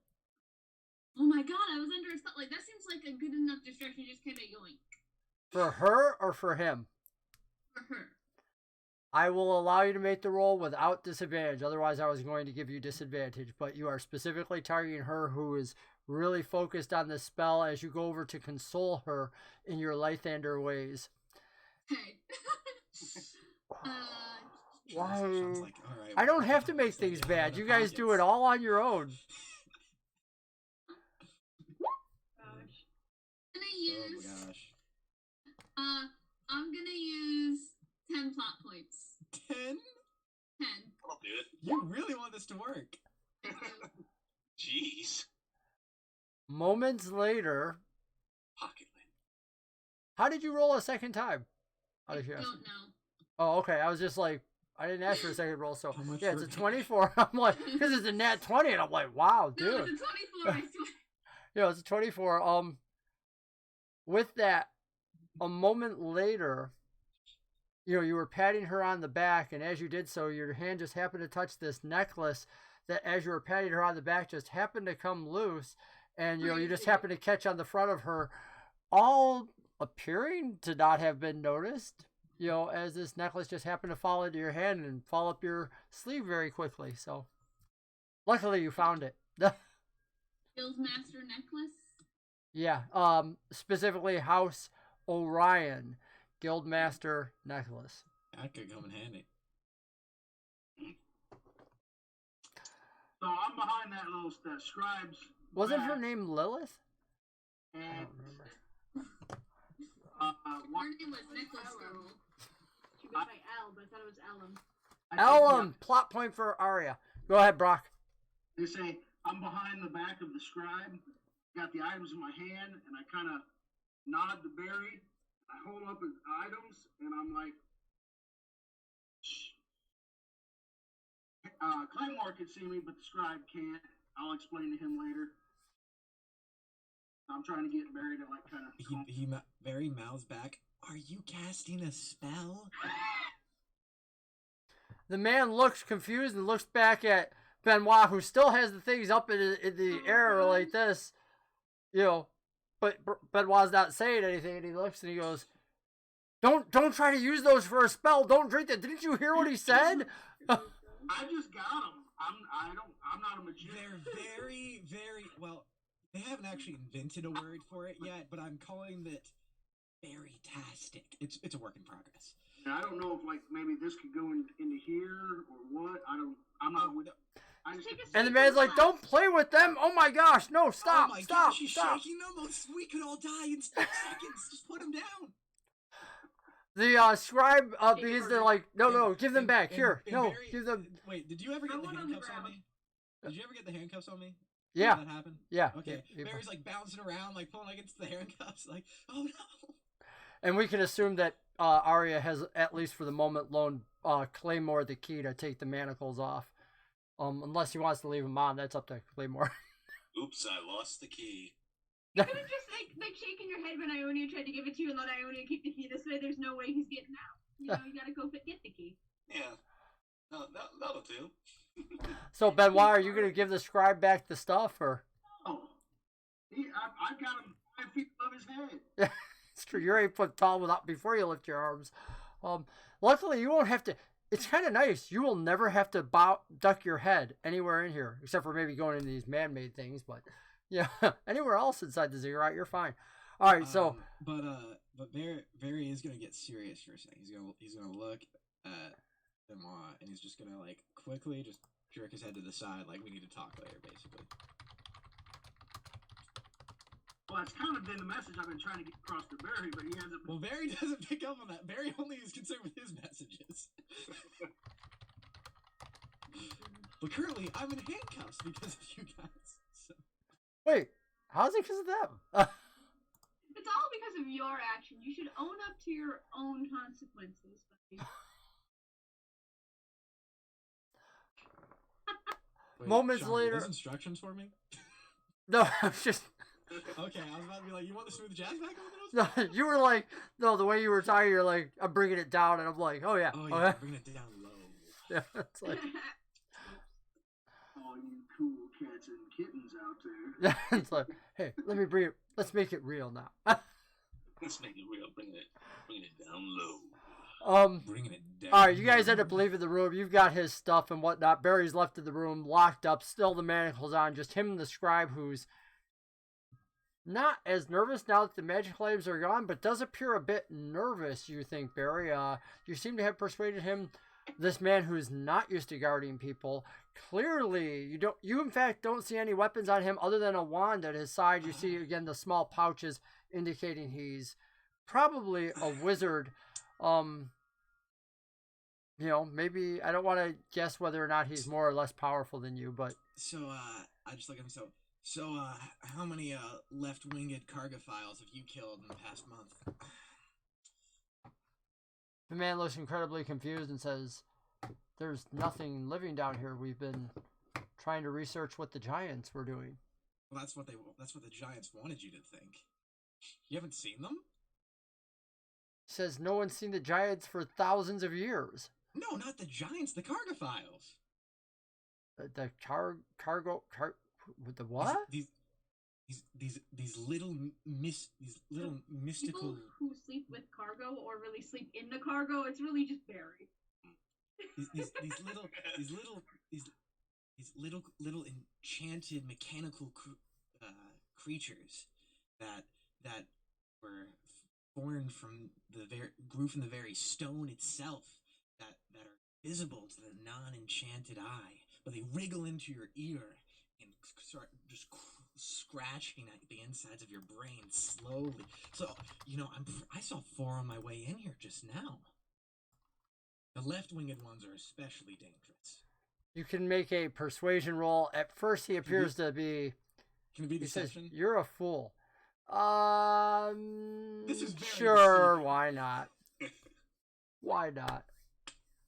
oh my god, I was under a spell. Like, that seems like a good enough distraction, just kind of going. For her or for him? For her. I will allow you to make the roll without disadvantage. Otherwise, I was going to give you disadvantage. But you are specifically targeting her, who is really focused on the spell as you go over to console her in your Lythander ways. Okay. Why? Like, all right, I don't have to make things bad. You guys do it all on your own. I'm gonna use 10 plot points. 10? 10. I'll do it. You really want this to work. Jeez. Moments later. Pocket lid. How did you roll a second time? I don't know. Oh, okay. I was just like, I didn't ask for a second roll, so yeah, it's a for- 24. I'm like, because it's a nat 20, and I'm like, wow, dude. No, it's a 24, I swear. Yeah, it's a 24. With that, a moment later, you were patting her on the back, and as you did so, your hand just happened to touch this necklace that, as you were patting her on the back, just happened to come loose, and you just happened to catch on the front of her, all appearing to not have been noticed. As this necklace just happened to fall into your hand and fall up your sleeve very quickly. So, luckily you found it. Guildmaster necklace? Yeah, specifically House Orion Guildmaster necklace. That could come in handy. So I'm behind that little scribe's. Wasn't her name Lilith? I And don't remember. Her name was Necklace Girl. She goes by L, but I thought it was Ellen. Ellen, plot point for Arya. Go ahead, Brock. They say I'm behind the back of the scribe, got the items in my hand, and I kind of nod to Barry. I hold up his items, and I'm like, shh. Claymore can see me, but the scribe can't. I'll explain to him later. I'm trying to get Barry to kind of. Barry mouths back. Are you casting a spell? The man looks confused and looks back at Benoit, who still has the things up in the air like this, but Benoit's not saying anything, and he looks and he goes, Don't try to use those for a spell. Don't drink that. Didn't you hear what he said? I just got them. I'm not a magician. They're very, very well. They haven't actually invented a word for it yet, but I'm calling it very-tastic. It's a work in progress. Yeah, I don't know if maybe this could go into here or what. I'm not with. And the man's like, "Don't play with them! Oh my gosh, no! Stop! Oh my stop! gosh, she's stop!" shaking them. We could all die in 6 seconds. Just put them down. The scribe begins to no, give them back. Here, no, give them. Wait, did you ever get the handcuffs on me? Did you ever get the handcuffs on me? Yeah. Did that happen? Yeah. Okay. Barry's bouncing around, pulling against the handcuffs, oh no. And we can assume that Arya has, at least for the moment, loaned Claymore the key to take the manacles off. Unless he wants to leave them on, that's up to Claymore. Oops, I lost the key. You could have just like shaking your head when Ionia tried to give it to you and let Ionia keep the key. This way, there's no way he's getting out. You gotta go get the key. Yeah. No, that'll do. So, Benoit, are you going to give the scribe back the stuff, or? Oh, I got him 5 feet above his head. Yeah, it's true. You're 8 foot tall before you lift your arms. Luckily, you won't have to. It's kind of nice. You will never have to duck your head anywhere in here, except for maybe going into these man-made things. But yeah, anywhere else inside the ziggurat, you're fine. All right, so. But Barry is gonna get serious for a second. He's gonna look at Benoit, and he's just gonna quickly just jerk his head to the side, like, we need to talk later, basically. Well, that's kind of been the message I've been trying to get across to Barry, but he hasn't. Well, Barry doesn't pick up on that. Barry only is concerned with his messages. But currently, I'm in handcuffs because of you guys. So. Wait, how's it because of them? It's all because of your action. You should own up to your own consequences, buddy. Wait, Moments Sean, later- Are those instructions for me? No, I'm just. Okay, I was about to be like, you want the smooth jazz back over those? No, you were like, no, the way you were talking, you're like, I'm bringing it down, and I'm like, oh yeah. Oh, yeah, bring it down low. Yeah, it's like, All you cool cats and kittens out there. it's like, hey, let me bring it. Let's make it real now. Let's make it real. Bring it down low. Bringing it down. All right, you guys end up leaving the room. You've got his stuff and whatnot. Barry's left in the room, locked up, still the manacles on. Just him and the scribe, who's not as nervous now that the magic items are gone, but does appear a bit nervous. You think, Barry? You seem to have persuaded him. This man who's not used to guarding people. Clearly, you in fact don't see any weapons on him other than a wand at his side. You see again the small pouches indicating he's probably a wizard. You know, maybe I don't want to guess whether or not he's more or less powerful than you, but So, I just look at him. So, how many left-winged Cargophiles have you killed in the past month? the man looks incredibly confused and says, "There's nothing living down here. We've been trying to research what the giants were doing." Well, that's what the Giants wanted you to think. You haven't seen them? He says no one's seen the giants for thousands of years. No, not the Giants. The Cargophiles. The with the what? These little mystical People who sleep with cargo or really sleep in the cargo, it's really just Barry. these little enchanted mechanical creatures that were born from grew from the very stone itself that are visible to the non-enchanted eye, but they wriggle into your ear and start just scratching at the insides of your brain slowly. So, I saw 4 on my way in here just now. The left-winged ones are especially dangerous. You can make a persuasion roll. At first, he appears to be. Can it be He says, deception? "You're a fool." This is very sure. deceiving. Why not? Why not?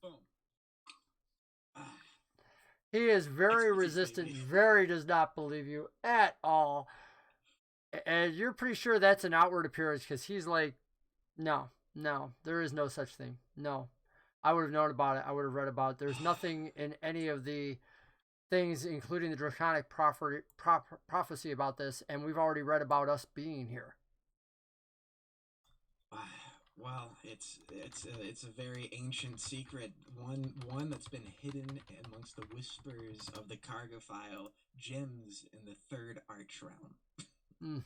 Boom. He is very Expertise, resistant. baby. Very does not believe you at all. And you're pretty sure that's an outward appearance because he's like, no, there is no such thing. No. I would have known about it. I would have read about it. There's nothing in any of the things, including the draconic prophecy about this, and we've already read about us being here. Well, it's a very ancient secret, one that's been hidden amongst the whispers of the Cargophile gems in the third Archrealm.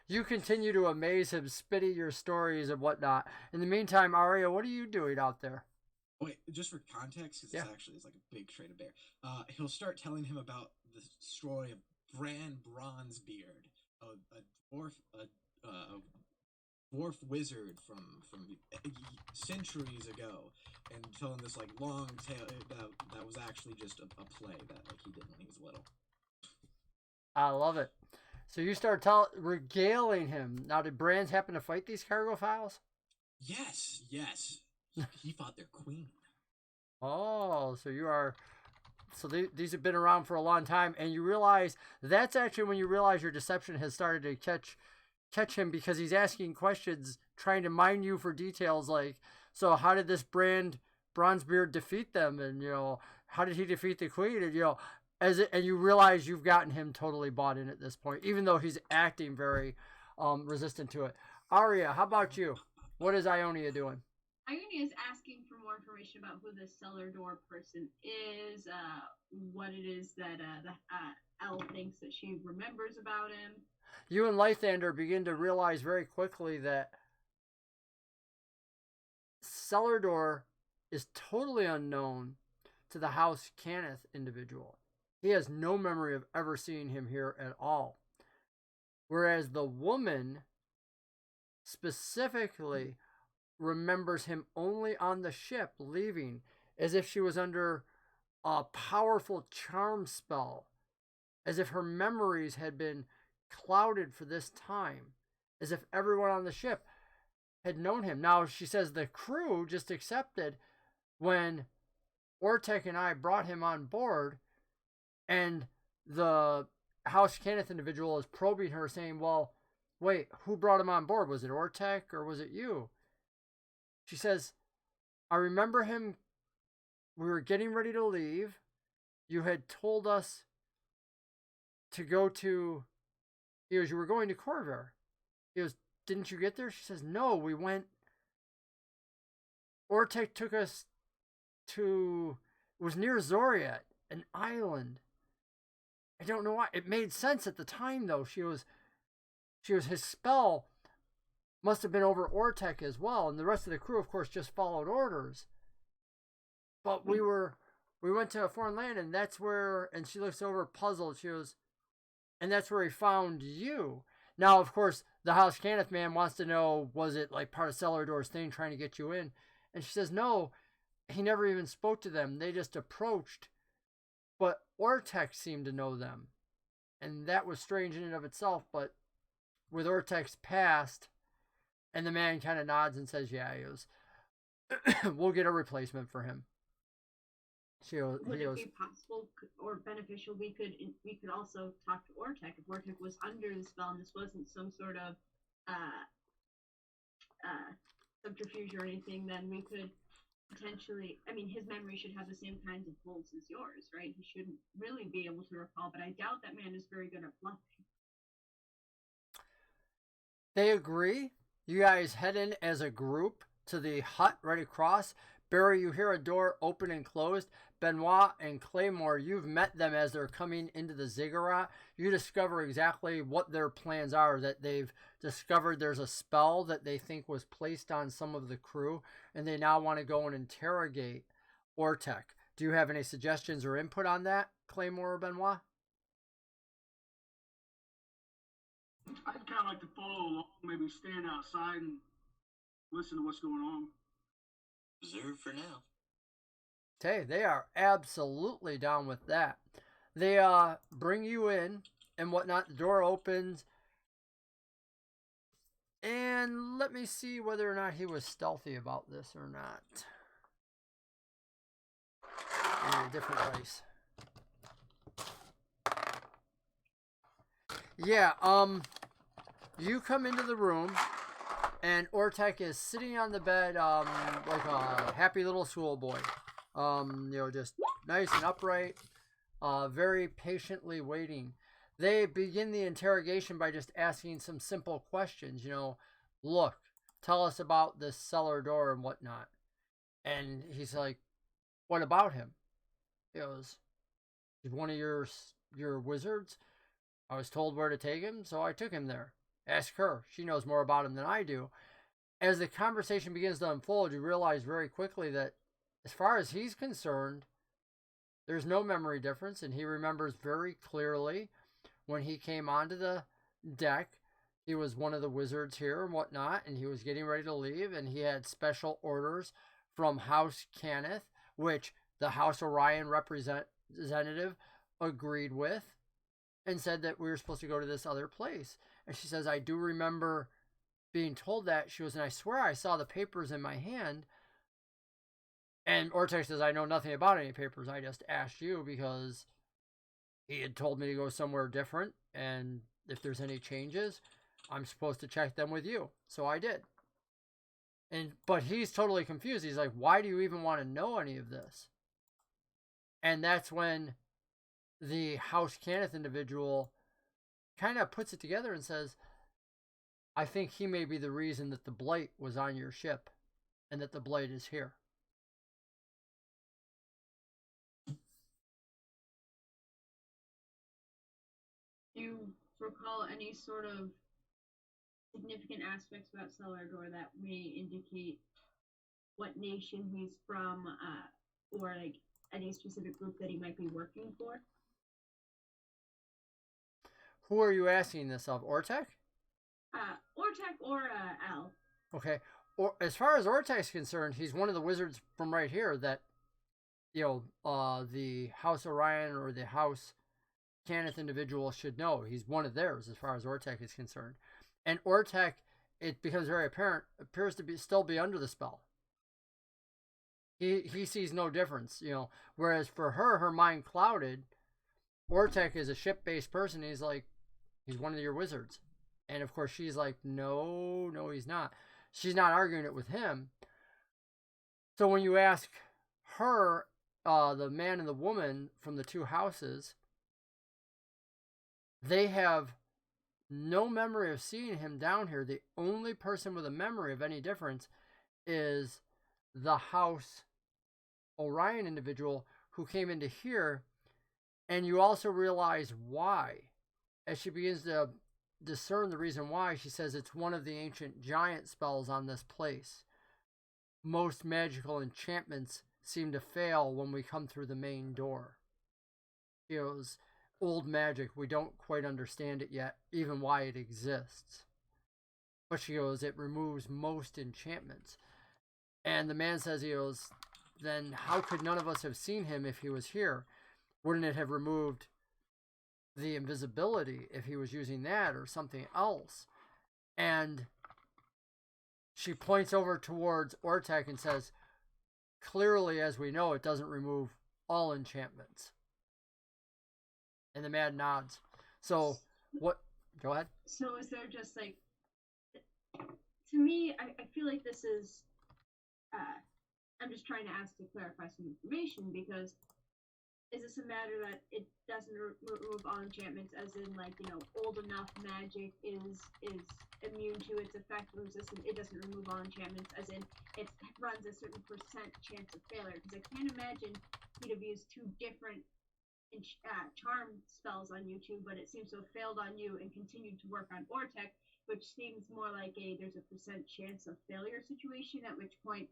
You continue to amaze him, spitting your stories and whatnot. In the meantime, Arya, what are you doing out there? Wait, just for context, because it's like a big trait of Bear. He'll start telling him about the story of Bran Bronzebeard, a dwarf wizard from centuries ago, and telling this like long tale that was actually just a play that like he did when he was little. I love it. So you start regaling him. Now, did Brands happen to fight these Cargophiles? Yes. He fought their queen. Oh, so you are. So these have been around for a long time, and you realize that's actually when you realize your deception has started to catch him, because he's asking questions, trying to mine you for details like, so how did this Bronzebeard defeat them, and how did he defeat the queen, and and you realize you've gotten him totally bought in at this point, even though he's acting very resistant to it. Arya, how about you? What is Ionia doing? Ionia is asking for more information about who this cellar door person is, what it is that the elf thinks that she remembers about him. You and Lythander begin to realize very quickly that cellar door is totally unknown to the House Cannith individual. He has no memory of ever seeing him here at all. Whereas the woman specifically remembers him only on the ship leaving, as if she was under a powerful charm spell, as if her memories had been clouded for this time, as if everyone on the ship had known him. Now, she says the crew just accepted when Ortek and I brought him on board, and the House Cannith individual is probing her, saying, well, wait, who brought him on board? Was it Ortek or was it you? She says, I remember him. We were getting ready to leave. You had told us to go to... He goes, you were going to Corvair. He goes, didn't you get there? She says, no, we went... Ortek took us to... It was near Zoriat, an island. I don't know why. It made sense at the time, though. She was his spell must have been over Ortek as well, and the rest of the crew, of course, just followed orders. But we went to a foreign land, and that's where, and she looks over puzzled, she goes, and that's where he found you. Now, of course, the House Cannith man wants to know, was it like part of Celador's thing trying to get you in? And she says, no, he never even spoke to them. They just approached. But Ortek seemed to know them. And that was strange in and of itself, but with Ortek's past, and the man kind of nods and says, yeah, he goes, we'll get a replacement for him. Would it be possible or beneficial we could also talk to Ortek if Ortek was under the spell and this wasn't some sort of subterfuge or anything? Then we could potentially, I mean, his memory should have the same kinds of folds as yours, right? He shouldn't really be able to recall, but I doubt that man is very good at bluffing. They agree. You guys head in as a group to the hut right across. Barry, you hear a door open and closed. Benoit and Claymore, you've met them as they're coming into the ziggurat. You discover exactly what their plans are, that they've discovered there's a spell that they think was placed on some of the crew, and they now want to go and interrogate Ortek. Do you have any suggestions or input on that, Claymore or Benoit? I'd kind of like to follow along, maybe stand outside and listen to what's going on. Reserved for now. Okay, they are absolutely down with that. They bring you in and whatnot. The door opens. And let me see whether or not he was stealthy about this or not. In a different place. Yeah, you come into the room, and Ortek is sitting on the bed, like a happy little schoolboy. Just nice and upright, very patiently waiting. They begin the interrogation by just asking some simple questions. Look, tell us about this cellar door and whatnot. And he's like, what about him? He goes, he's one of your wizards. I was told where to take him, so I took him there. Ask her. She knows more about him than I do. As the conversation begins to unfold, you realize very quickly that as far as he's concerned, there's no memory difference, and he remembers very clearly when he came onto the deck, he was one of the wizards here and whatnot, and he was getting ready to leave, and he had special orders from House Cannith, which the House Orion representative agreed with, and said that we were supposed to go to this other place. And she says, I do remember being told that. She goes, and I swear I saw the papers in my hand. And Ortek says, I know nothing about any papers. I just asked you because he had told me to go somewhere different. And if there's any changes, I'm supposed to check them with you. So I did. But he's totally confused. He's like, why do you even want to know any of this? And that's when the House Cannith individual kind of puts it together and says, I think he may be the reason that the blight was on your ship and that the blight is here. Do you recall any sort of significant aspects about Celador that may indicate what nation he's from, or like any specific group that he might be working for. Who are you asking this of? Ortek? Ortek or Al. Okay. Or as far as Ortek's concerned, he's one of the wizards from right here that, you know, the House Orion or the House Cannith individual should know. He's one of theirs as far as Ortek is concerned. And Ortek, it becomes very apparent, appears to be still be under the spell. He sees no difference, you know. Whereas for her, her mind clouded. Ortek is a ship-based person. He's like, he's one of your wizards. And of course, she's like, no, he's not. She's not arguing it with him. So when you ask her, the man and the woman from the two houses, they have no memory of seeing him down here. The only person with a memory of any difference is the House Orion individual who came into here. And you also realize why. As she begins to discern the reason why, she says it's one of the ancient giant spells on this place. Most magical enchantments seem to fail when we come through the main door. She goes, old magic, we don't quite understand it yet, even why it exists. But she goes, it removes most enchantments. And the man says, he goes, then how could none of us have seen him if he was here? Wouldn't it have removed the invisibility if he was using that or something else? And she points over towards Ortek and says, clearly, as we know, it doesn't remove all enchantments. And the man nods. So, what? Go ahead. So is there just like, to me, I feel like this is, I'm just trying to ask to clarify some information, because is this a matter that it doesn't remove all enchantments, as in, like, you know, old enough magic is immune to its effect, resistant, it doesn't remove all enchantments, as in it runs a certain percent chance of failure? Because I can't imagine he'd have used two different charm spells on you two, but it seems to have failed on you and continued to work on Ortek, which seems more like there's a percent chance of failure situation, at which point,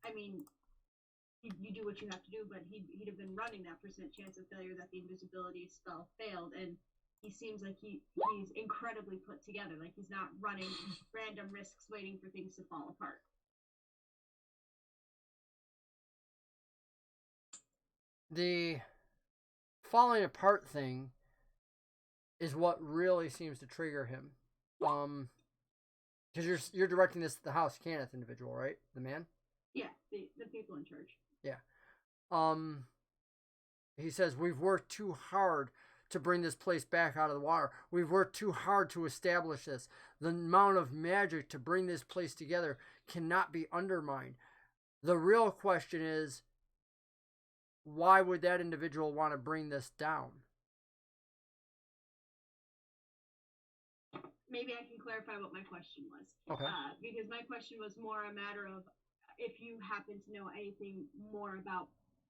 I mean, you do what you have to do, but he'd have been running that percent chance of failure that the invisibility spell failed, and he seems like he's incredibly put together. Like, he's not running random risks waiting for things to fall apart. The falling apart thing is what really seems to trigger him. Because you're directing this to the House Cannith individual, right? The man? Yeah, the people in charge. Yeah. He says, we've worked too hard to bring this place back out of the water. We've worked too hard to establish this. The amount of magic to bring this place together cannot be undermined. The real question is, why would that individual want to bring this down? Maybe I can clarify what my question was. Okay. Because my question was more a matter of if you happen to know anything more about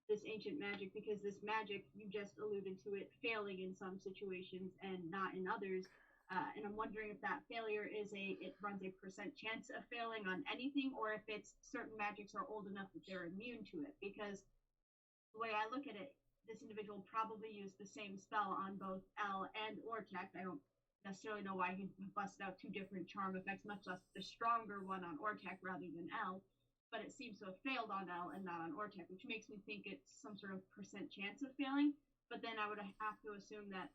this ancient magic, because this magic, you just alluded to it failing in some situations and not in others. And I'm wondering if that failure is it runs a percent chance of failing on anything, or if it's certain magics are old enough that they're immune to it. Because the way I look at it, this individual probably used the same spell on both L and Ortek. I don't necessarily know why he busted out two different charm effects, much less the stronger one on Ortek rather than L. But it seems to have failed on L and not on Ortek, which makes me think it's some sort of percent chance of failing. But then I would have to assume that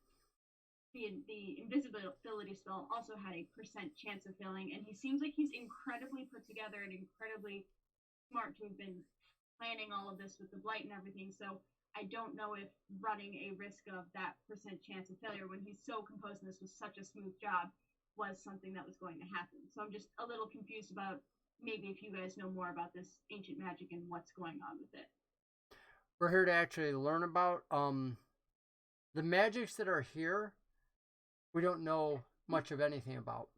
the invisibility spell also had a percent chance of failing, and he seems like he's incredibly put together and incredibly smart to have been planning all of this with the blight and everything. So I don't know if running a risk of that percent chance of failure when he's so composed and this was such a smooth job was something that was going to happen. So I'm just a little confused about maybe if you guys know more about this ancient magic and what's going on with it. We're here to actually learn about the magics that are here. We don't know much of anything about.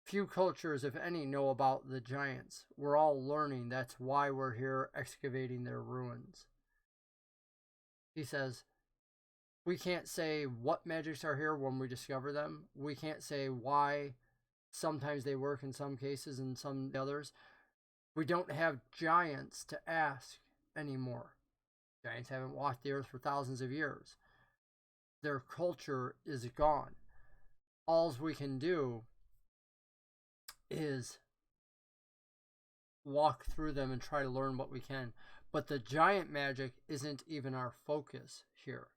Few cultures, if any, know about the giants. We're all learning. That's why we're here excavating their ruins. He says, we can't say what magics are here when we discover them. We can't say why sometimes they work in some cases and some others. We don't have giants to ask anymore. Giants haven't walked the earth for thousands of years. Their culture is gone. All we can do is walk through them and try to learn what we can. But the giant magic isn't even our focus here.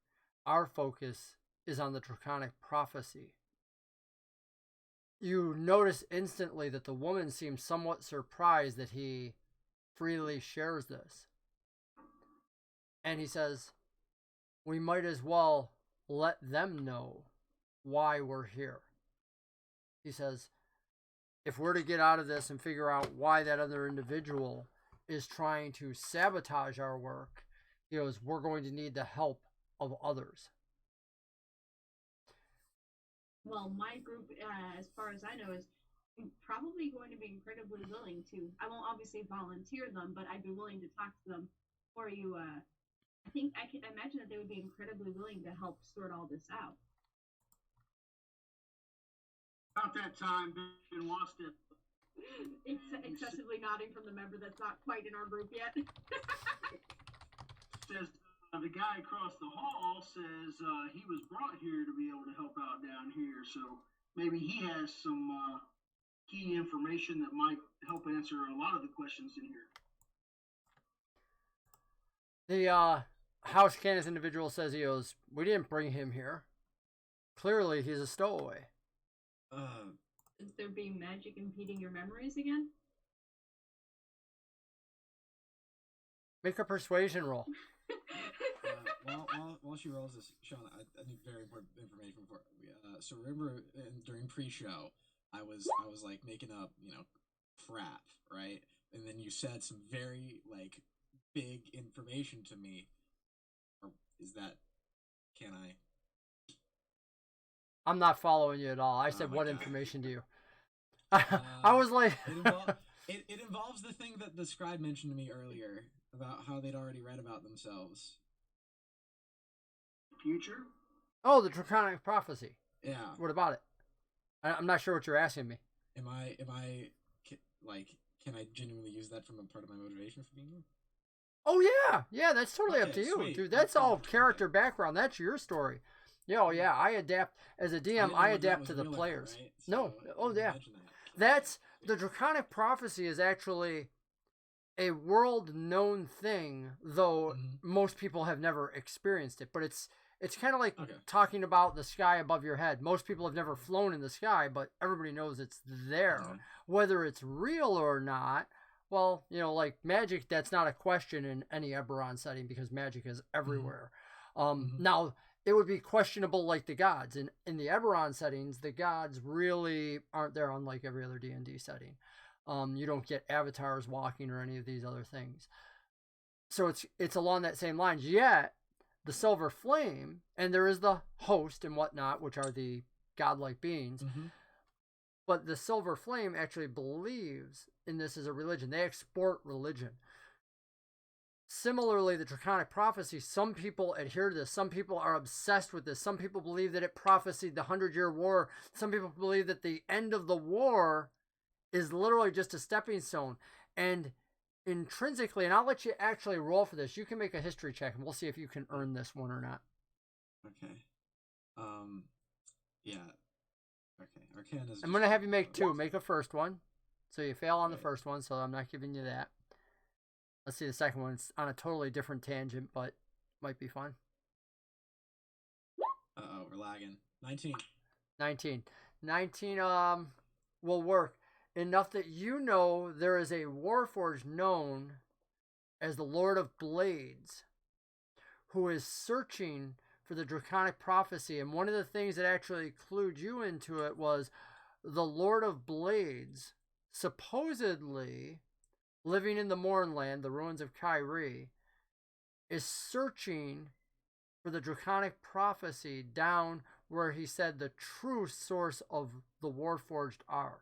Our focus is on the Draconic prophecy. You notice instantly that the woman seems somewhat surprised that he freely shares this. And he says, we might as well let them know why we're here. He says, if we're to get out of this and figure out why that other individual is trying to sabotage our work, he goes, we're going to need the help of others. Well, my group, as far as I know, is probably going to be incredibly willing to. I won't obviously volunteer them, but I'd be willing to talk to them for you. I think I can imagine that they would be incredibly willing to help sort all this out. About that time, Ben lost it. Excessively nodding from the member that's not quite in our group yet. Says the guy across the hall says he was brought here to be able to help out down here, so maybe he has some key information that might help answer a lot of the questions in here. The House Canis individual says, he goes, we didn't bring him here. Clearly he's a stowaway. Is there being magic impeding your memories again? Make a persuasion roll. While she rolls this, Sean, I need very important information for you. So remember, during pre-show, I was like making up, crap, right? And then you said some very big information to me. Or is that? Can I? I'm not following you at all. I said, what God. information do you? I was like... it involves the thing that the scribe mentioned to me earlier about how they'd already read about themselves. Future? Oh, the Draconic prophecy. Yeah. What about it? I'm not sure what you're asking me. Can I genuinely use that from a part of my motivation for being here? Oh, yeah, that's totally up to you, sweet. dude. That's all character background. That's your story. Yeah, I adapt as a DM. I adapt to the players. Right? No, So, yeah. That's the Draconic prophecy is actually a world-known thing, though most people have never experienced it. But it's kind of like talking about the sky above your head. Most people have never flown in the sky, but everybody knows it's there. Whether it's real or not, well, like magic, that's not a question in any Ebberon setting because magic is everywhere. Now, it would be questionable like the gods. In the Ebberon settings, the gods really aren't there, unlike every other D&D setting. You don't get avatars walking or any of these other things. So it's along that same lines. Yet, the Silver Flame, and there is the host and whatnot, which are the godlike beings, but the Silver Flame actually believes in this as a religion. They export religion. Similarly, the Draconic prophecy, some people adhere to this. Some people are obsessed with this. Some people believe that it prophesied the 100-Year War. Some people believe that the end of the war is literally just a stepping stone. And intrinsically, and I'll let you actually roll for this. You can make a history check, and we'll see if you can earn this one or not. Okay. Yeah. Okay. Arcana is... I'm going to have you make two. Make a first one. So you fail on the first one, so I'm not giving you that. Let's see the second one. It's on a totally different tangent, but might be fun. Uh-oh, we're lagging. 19. 19 will work. Enough that there is a Warforged known as the Lord of Blades who is searching for the Draconic prophecy. And one of the things that actually clued you into it was the Lord of Blades supposedly living in the Mornland, the ruins of Kyrie, is searching for the Draconic prophecy down where he said the true source of the Warforged are.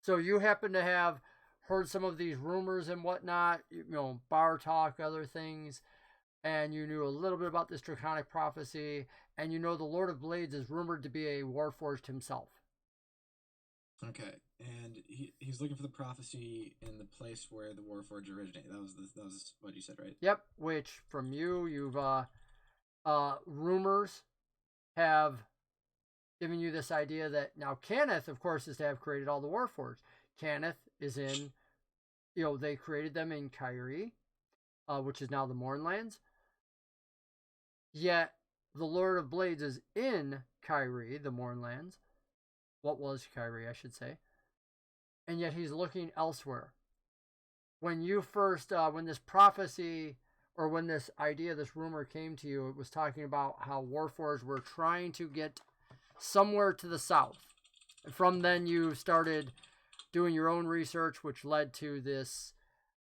So you happen to have heard some of these rumors and whatnot, bar talk, other things, and you knew a little bit about this Draconic prophecy, and the Lord of Blades is rumored to be a Warforged himself. Okay, and he's looking for the prophecy in the place where the Warforged originated. That was what you said, right? Yep. Which from you've rumors have given you this idea that now Cannith, of course, is to have created all the Warforged. Cannith is in, they created them in Kyrie, which is now the Mournlands. Yet the Lord of Blades is in Kyrie, the Mournlands. What was Kyrie, I should say. And yet he's looking elsewhere. When you first, when this prophecy, or when this idea, this rumor came to you, it was talking about how Warforged were trying to get somewhere to the south. And from then you started doing your own research, which led to this,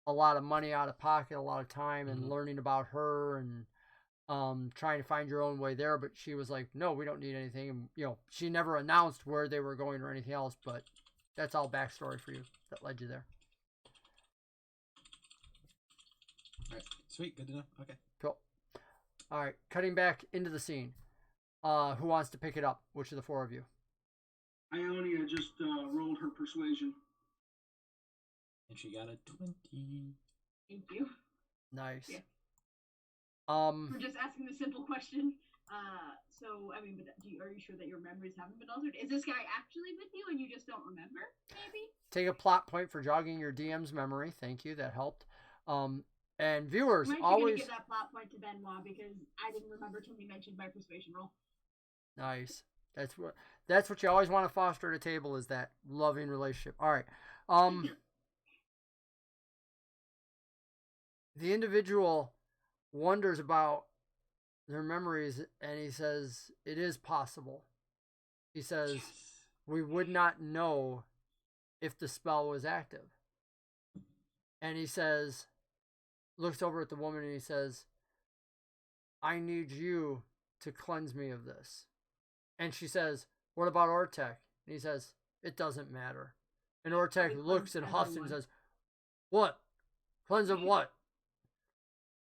a lot of money out of pocket, a lot of time, and learning about her, and trying to find your own way there. But she was like, no, we don't need anything. And, she never announced where they were going or anything else, but that's all backstory for you that led you there. All right, sweet, good to know. Okay, cool. All right, cutting back into the scene. Who wants to pick it up? Which of the four of you? Ionia just rolled her persuasion. And she got a 20. Thank you. Nice. Yeah. We're just asking the simple question. So, I mean, but are you sure that your memories haven't been altered? Is this guy actually with you and you just don't remember, maybe? Take a plot point for jogging your DM's memory. Thank you, that helped. And viewers, I'm always... going to give that plot point to Benoit because I didn't remember till he mentioned my persuasion roll. Nice. That's what you always want to foster at a table, is that loving relationship. All right. The individual wonders about their memories, and he says, it is possible. He says, we would not know if the spell was active. And he says, looks over at the woman and he says, I need you to cleanse me of this. And she says, what about Ortek? And he says, it doesn't matter. And Ortek looks and huffs and says, what? Cleanse of what?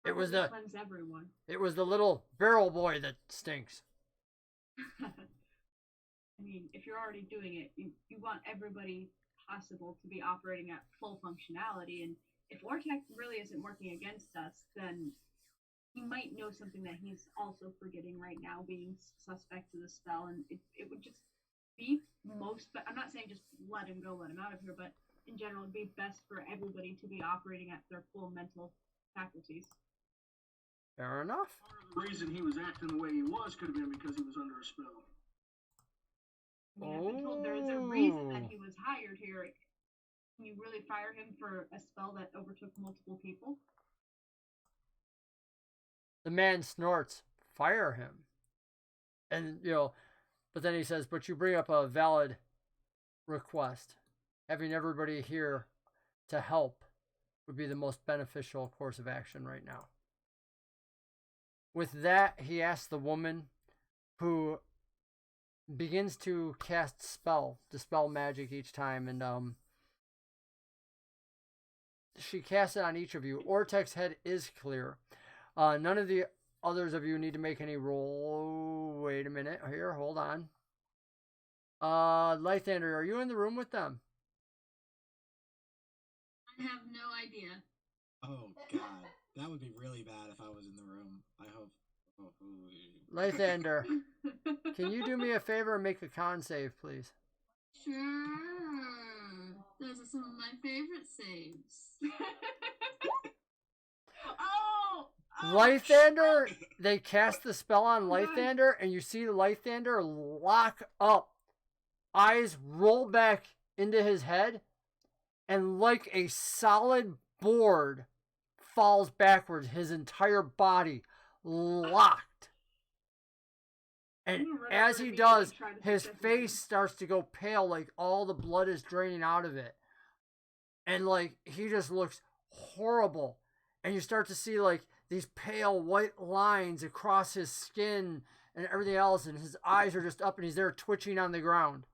It was the cleanse everyone. It was the little barrel boy that stinks. I mean, if you're already doing it, you want everybody possible to be operating at full functionality. And if Ortek really isn't working against us, then he might know something that he's also forgetting right now, being suspect to the spell. And it would just be but I'm not saying just let him go, let him out of here, but in general, it'd be best for everybody to be operating at their full mental faculties. Fair enough. Part of the reason he was acting the way he was could have been because he was under a spell. I mean, I've been told there's a reason that he was hired here. Can you really fire him for a spell that overtook multiple people? The man snorts, fire him. And, but then he says, but you bring up a valid request. Having everybody here to help would be the most beneficial course of action right now. With that, he asks the woman, who begins to cast dispel magic each time, and she casts it on each of you. Ortek's head is clear. None of the others of you need to make any roll. Wait a minute. Here, hold on. Lythander, are you in the room with them? I have no idea. Oh, God. That would be really bad if I was in the room. I hope. Lythander, can you do me a favor and make a con save, please? Sure. Those are some of my favorite saves. Lythander, they cast the spell on Lythander, and you see Lythander lock up. Eyes roll back into his head, and like a solid board, falls backwards, his entire body locked. And as he does, his face starts to go pale, like all the blood is draining out of it. And like, he just looks horrible. And you start to see like these pale white lines across his skin and everything else, and his eyes are just up, and he's there twitching on the ground.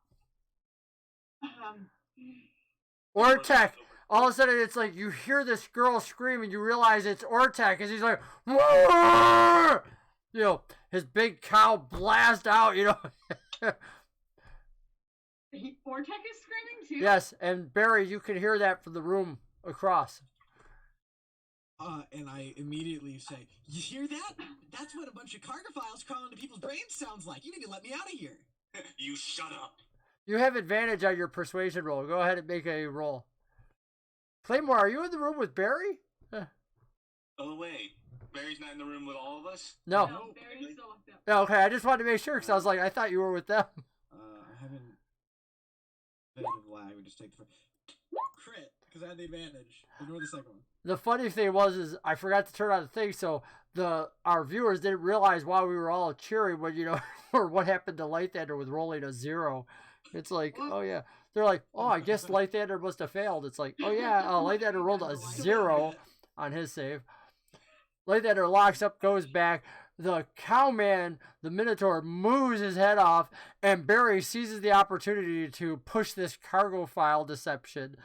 Ortek, all of a sudden it's like you hear this girl scream and you realize it's Ortek, as he's like, "Whoa!" His big cow blast out, Vortec is screaming too? Yes, and Barry, you can hear that from the room across. And I immediately say, "You hear that? That's what a bunch of cargophiles crawling into people's brains sounds like. You need to let me out of here." You shut up. You have advantage on your persuasion roll. Go ahead and make a roll. Claymore, are you in the room with Barry? Oh, wait. Barry's not in the room with all of us? No. No, Barry's still locked up. Yeah, okay, I just wanted to make sure because I was like, I thought you were with them. I haven't. Bit of lag. We just take the crit because I had the advantage. Ignore the second one. The funny thing is I forgot to turn on the thing, so our viewers didn't realize why we were all cheering when, or what happened to Lighthander with rolling a 0. It's like, oh yeah. They're like, oh, I guess Lighthander must have failed. It's like, oh yeah, Lighthander rolled a 0 on his save. Lighthander locks up, goes back. The cowman, the Minotaur, moves his head off, and Barry seizes the opportunity to push this cargo file deception,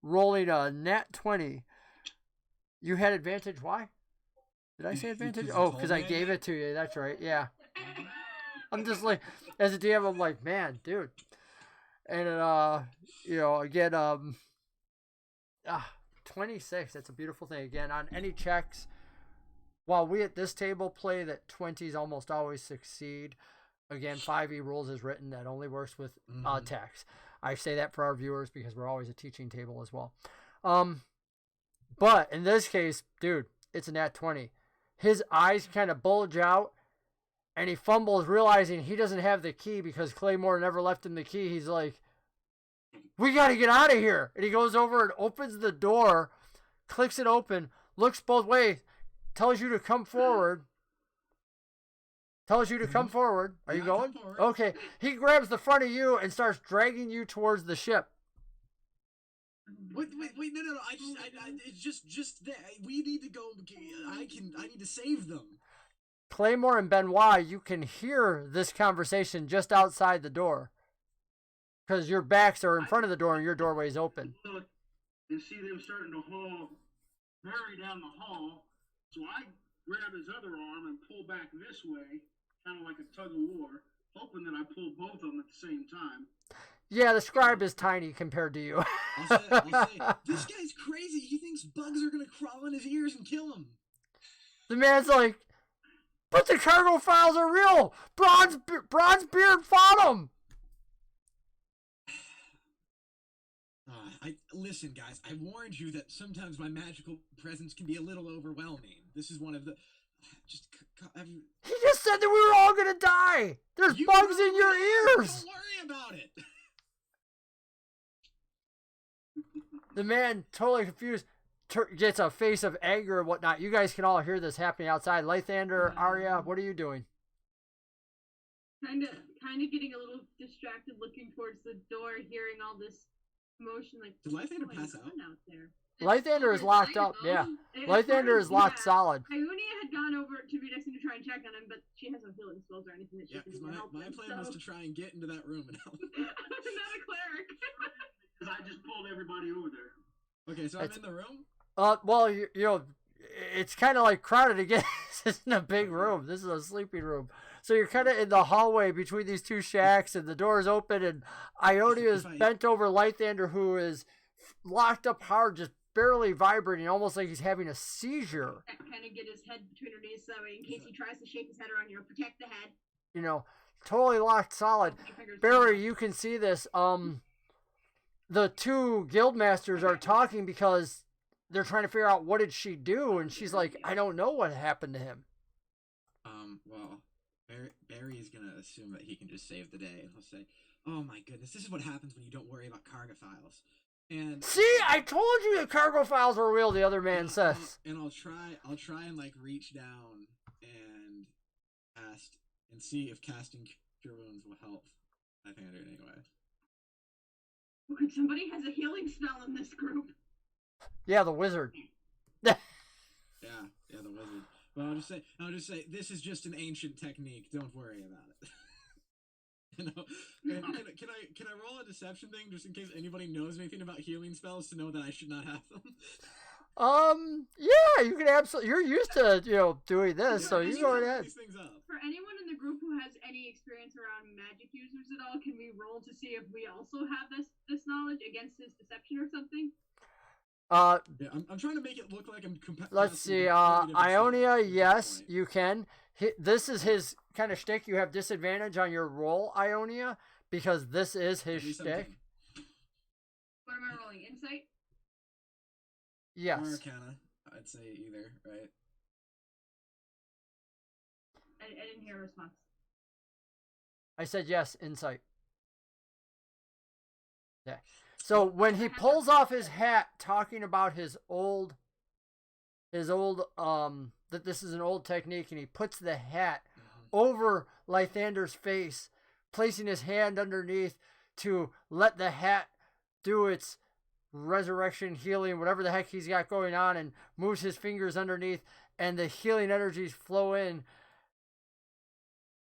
rolling a nat 20. You had advantage. Why? Did I say advantage? Oh, because I gave it to you. That's right. Yeah. I'm just like, as a DM, I'm like, man, dude. And again, 26. That's a beautiful thing. Again, on any checks. While we at this table play that 20s almost always succeed, again, 5e rules is written. That only works with text. I say that for our viewers because we're always a teaching table as well. But in this case, dude, it's a nat 20. His eyes kind of bulge out, and he fumbles, realizing he doesn't have the key because Claymore never left him the key. He's like, we got to get out of here. And he goes over and opens the door, clicks it open, looks both ways, tells you to come forward. Are you going? Okay. He grabs the front of you and starts dragging you towards the ship. Wait, no. It's just that we need to go. I need to save them. Claymore and Benoit, you can hear this conversation just outside the door. Because your backs are in front of the door and your doorway's open. Look and see them starting to haul Barry down the hall. So I grab his other arm and pull back this way, kind of like a tug of war, hoping that I pull both of them at the same time. Yeah, the scribe is tiny compared to you. I'll say, this guy's crazy. He thinks bugs are going to crawl in his ears and kill him. The man's like, but the cargo files are real. Bronzebeard fought them. Listen, guys, I warned you that sometimes my magical presence can be a little overwhelming. This is one of the... He just said that we were all going to die. There's bugs in your ears. Don't worry about it. The man, totally confused, gets a face of anger and whatnot. You guys can all hear this happening outside. Lythander, Arya, what are you doing? Kind of getting a little distracted, looking towards the door, hearing all this commotion. Like, did Lythander pass out there? Lythander is locked up, yeah. Lythander is locked solid. Iunia had gone over to be next to try and check on him, but she has no healing spells or anything that she can help him. My plan was to try and get into that room and help. I'm not a cleric. Because I just pulled everybody over there. Okay, so I'm in the room? Well, it's kind of like crowded again. This isn't a big room. This is a sleeping room. So you're kind of in the hallway between these two shacks, and the door is open, and Iunia is bent over Lythander, who is locked up hard, just barely vibrating, almost like he's having a seizure. Kind of get his head between her knees, so in case he tries to shake his head around, protect the head. Totally locked solid. Barry, you can see this. The two guildmasters are talking because they're trying to figure out what did she do, and she's like, I don't know what happened to him. Well, Barry is gonna assume that he can just save the day, and he'll say, "Oh my goodness, this is what happens when you don't worry about cargophiles." And see, I told you the cargo files were real. The other man says, and I'll try and like reach down and cast and see if casting Cure Wounds will help. I think I do it anyway. Somebody has a healing spell in this group. Yeah, the wizard. yeah, the wizard. Well, I'll just say, this is just an ancient technique. Don't worry about it. And can I roll a deception thing just in case anybody knows anything about healing spells to know that I should not have them? Yeah, you can absolutely. You're used to doing this, so you go ahead. These things up. For anyone in in the group who has any experience around magic users at all? Can we roll to see if we also have this knowledge against his deception or something? Yeah, I'm trying to make it look like I'm Let's see. Ionia, yes, you can. This is his kind of shtick. You have disadvantage on your roll, Ionia, because this is his shtick. What am I rolling? Insight? Yes. Or Arcana, I'd say either, right? I didn't hear a response. I said yes, insight. Yeah. So when he pulls off his hat, talking about his old, that this is an old technique, and he puts the hat over Lythander's face, placing his hand underneath to let the hat do its resurrection, healing, whatever the heck he's got going on, and moves his fingers underneath, and the healing energies flow in.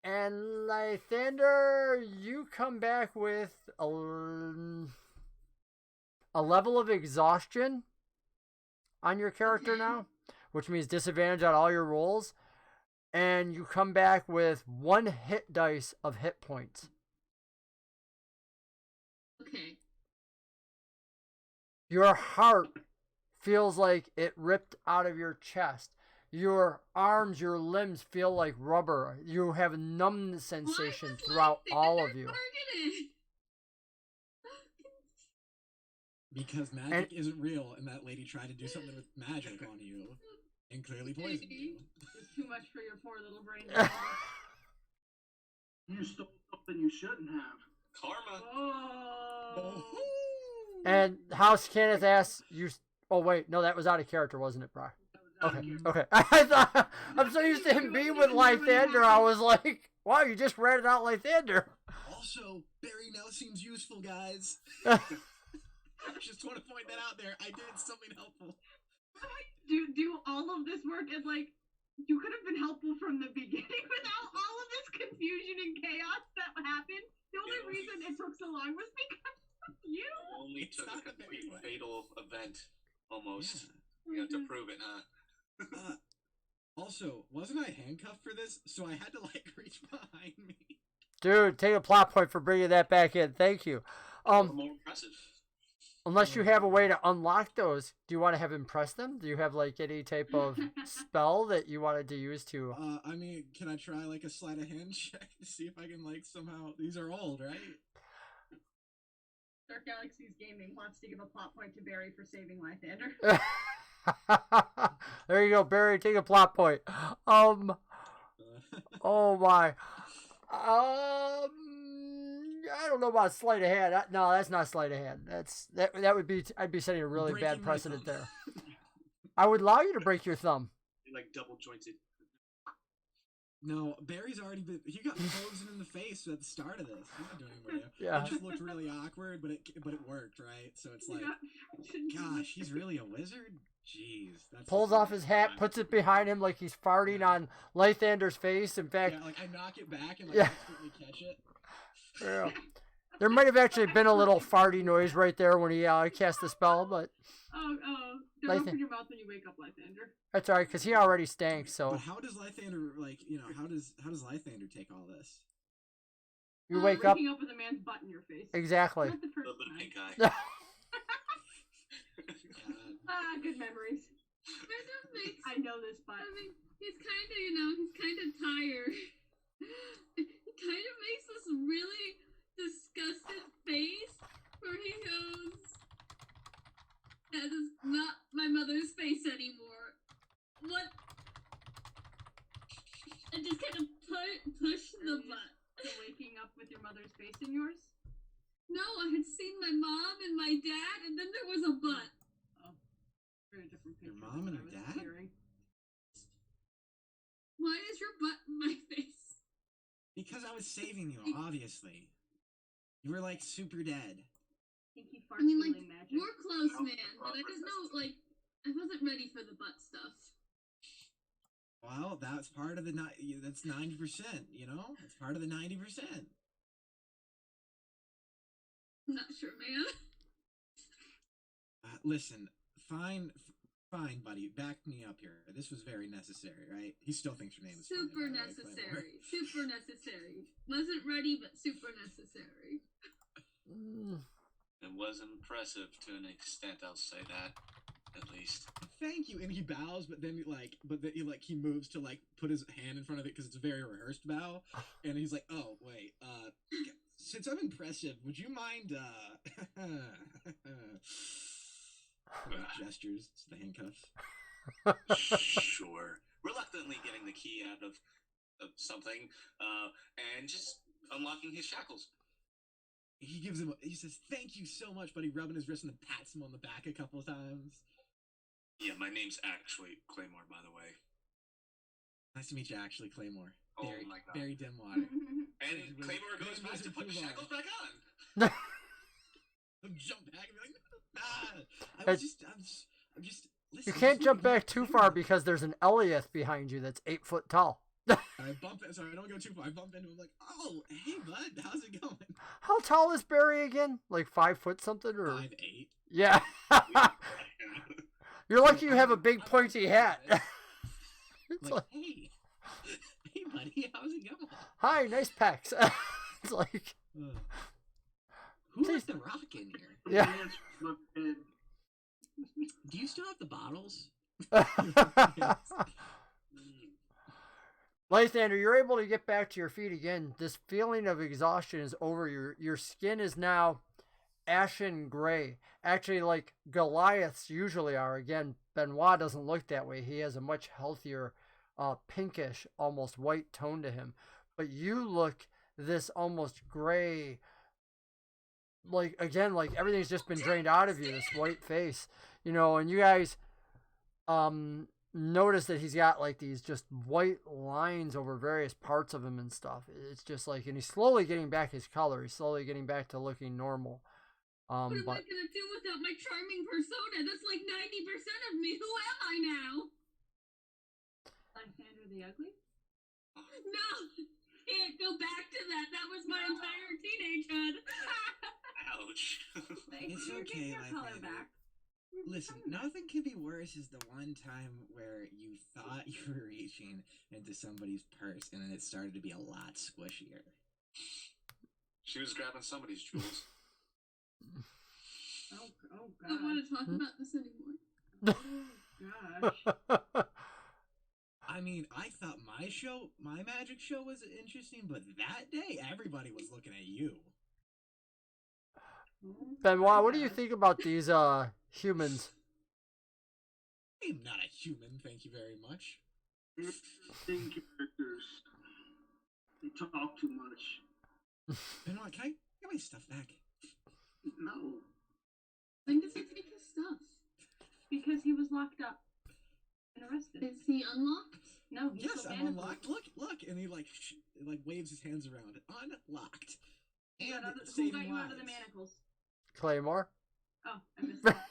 And Lythander, you come back with a level of exhaustion on your character now, which means disadvantage on all your rolls, and you come back with 1 hit dice of hit points. Okay. Your heart feels like it ripped out of your chest. Your arms, your limbs feel like rubber. You have a numbness sensation throughout all of you. Because magic isn't real, and that lady tried to do something with magic on you, and clearly poisoned you. It's too much for your poor little brain. You stole something you shouldn't have. Karma. Oh. And House Kenneth asks you. Oh wait, no, that was out of character, wasn't it, Brock? Okay. I thought I'm so used to him being with Lythander. I was like, wow, you just read it out Lythander. Also, Barry now seems useful, guys. Just want to point that out there. I did something helpful. Do all of this work and like you could have been helpful from the beginning without all of this confusion and chaos that happened. The only reason it took so long was because of you. It only took a complete fatal event, almost. You have to prove it, huh? Also, wasn't I handcuffed for this? So I had to like reach behind me. Dude, take a plot point for bringing that back in. Thank you. More impressive. Unless you have a way to unlock those, do you want to have impress them? Do you have like any type of spell that you wanted to use to? I mean, can I try like a sleight of hand check to see if I can like somehow? These are old, right? Dark Galaxies Gaming wants to give a plot point to Barry for saving Lythander. There you go, Barry. Take a plot point. Oh my. I don't know about sleight of hand. No, that's not sleight of hand. That would be. I'd be setting a really bad precedent there. I would allow you to break your thumb. You're like double jointed. No, Barry's already been. He got posed in the face at the start of this. He's not doing anything. Yeah. It just looked really awkward, but it worked, right? So it's like, gosh, he's really a wizard. Jeez. Pulls off his hat, puts it behind him like he's farting on Lythander's face. In fact, yeah, like I knock it back and like instantly catch it. Yeah. There might have actually been a little farty noise right there when he cast the spell, but. Don't open your mouth when you wake up, Lythander. That's alright, because he already stank. So. But how does Lythander how does Lythander take all this? You wake up. Waking up with a man's butt in your face. Exactly. Not the first The big guy. Good memories. I know this butt. I mean, he's kind of, tired. It kind of makes this really disgusted face where he goes, that is not my mother's face anymore. What? And just kind of push the butt. So waking up with your mother's face in yours? No, I had seen my mom and my dad, and then there was a butt. Oh, very different picture. Your mom and your dad? Why is your butt in my face? Because I was saving you, obviously. You were like super dead. I mean, like, we're close, man, but I didn't know, like, I wasn't ready for the butt stuff. Well, that's part of the that's 90%, you know? It's part of the 90%. I'm not sure, man. Listen, find fine, buddy. Back me up here. This was very necessary, right? He still thinks your name is funny, Super by the way, necessary. Super necessary. Wasn't ready, but super necessary. It was impressive to an extent, I'll say that, at least. Thank you. And he bows, but then he moves to like put his hand in front of it because it's a very rehearsed bow. And he's like, oh wait, since I'm impressive, would you mind gestures to the handcuffs? Sure. Reluctantly getting the key out of something, and just unlocking his shackles. He says, thank you so much, buddy, rubbing his wrist and then pats him on the back a couple of times. Yeah, my name's actually Claymore, by the way. Nice to meet you, actually, Claymore. Oh my god. Barry Dimwater. And Claymore goes back to put the shackles back on. Jump back and be like, nah. I'm just listen, You can't jump back too far because there's an Eliath behind you that's 8 foot tall. I bump it, sorry, I don't go too far. I bump into him like, oh, hey, bud, how's it going? How tall is Barry again? Like 5 foot something or 5'8". Yeah. You're lucky you have a big pointy hat. It's like, hey, buddy, how's it going? Hi, nice pecs. It's like, who left the rock in here? Yeah. Do you still have the bottles? Lysander, you're able to get back to your feet again. This feeling of exhaustion is over. Your skin is now ashen gray. Actually, like Goliaths usually are. Again, Benoit doesn't look that way. He has a much healthier, pinkish, almost white tone to him. But you look this almost gray, like, again, like everything's just been drained out of you, this white face. You know, and you guys, notice that he's got like these just white lines over various parts of him and stuff. It's just like, and he's slowly getting back his color. He's slowly getting back to looking normal. What am I gonna do without my charming persona? That's like 90% of me. Who am I now? Lysander the Ugly? No! Can't go back to that. That was my entire teenagehood. Ouch. It's You're okay, getting your color Lysander. back. Listen, nothing can be worse as the one time where you thought you were reaching into somebody's purse and then it started to be a lot squishier. She was grabbing somebody's jewels. Oh I don't god. want to talk about this anymore. Oh gosh. I mean, I thought my magic show was interesting, but that day, everybody was looking at you. Benoit, what do you think about these humans? I'm not a human, thank you very much. Interesting characters. They talk too much. Benoit, can I get my stuff back? No. When does he take his stuff? Because he was locked up and arrested. Is he unlocked? No, he's Yes, still I'm manacled. unlocked. Look, and he like waves his hands around. Unlocked. Who And got saving you out of the lives. manacles? Claymore? Oh, I missed that.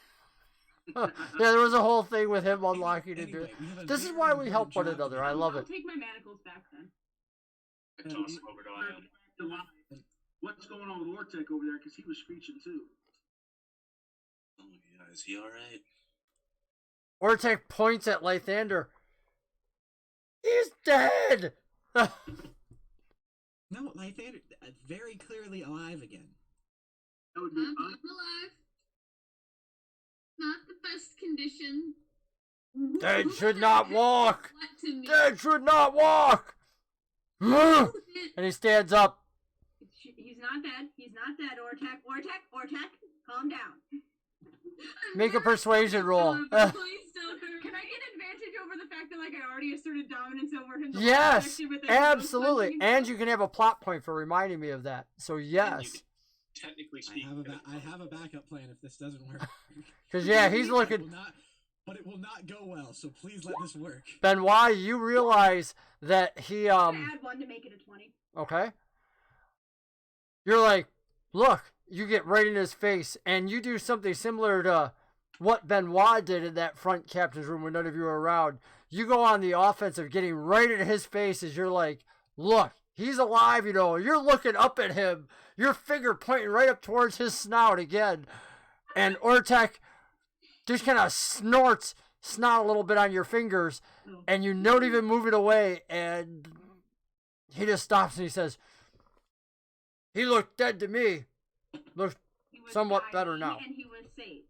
Yeah, there was a whole thing with him unlocking it. Anyway, we have a This is very why we help one important job another. to I do. love I'll it. take my manacles back then. I toss him over to Ion. What's going on with Ortec over there? Because he was screeching too. Oh yeah, is he alright? Ortec points at Lysander. He's dead! No, Lysander, very clearly alive again. That would be I'm alive. Not the best condition. Dead should not walk! What to me? Dead should not walk! And he stands up. He's not dead. He's not dead, Ortec, calm down. Make a persuasion roll. Please don't hurt Can I me. get advantage over the fact that like I already asserted dominance over him? Yes, absolutely. And you can have a plot point for reminding me of that. So And you yes. can technically I speaking. have a backup plan if this doesn't work. Because, yeah, he's It looking... will not, but it will not go well, so please let this work. Benoit, you realize that he, I'm gonna add 1 to make it a 20. Okay. You're like, look, you get right in his face, and you do something similar to what Benoit did in that front captain's room when none of you were around. You go on the offense of getting right in his face as you're like, look, he's alive, you know. You're looking up at him, your finger pointing right up towards his snout again. And Ortec just kind of snorts, snot a little bit on your fingers, and you don't even move it away, and he just stops and he says, "He looked dead to me. Looks somewhat better now." And he was saved.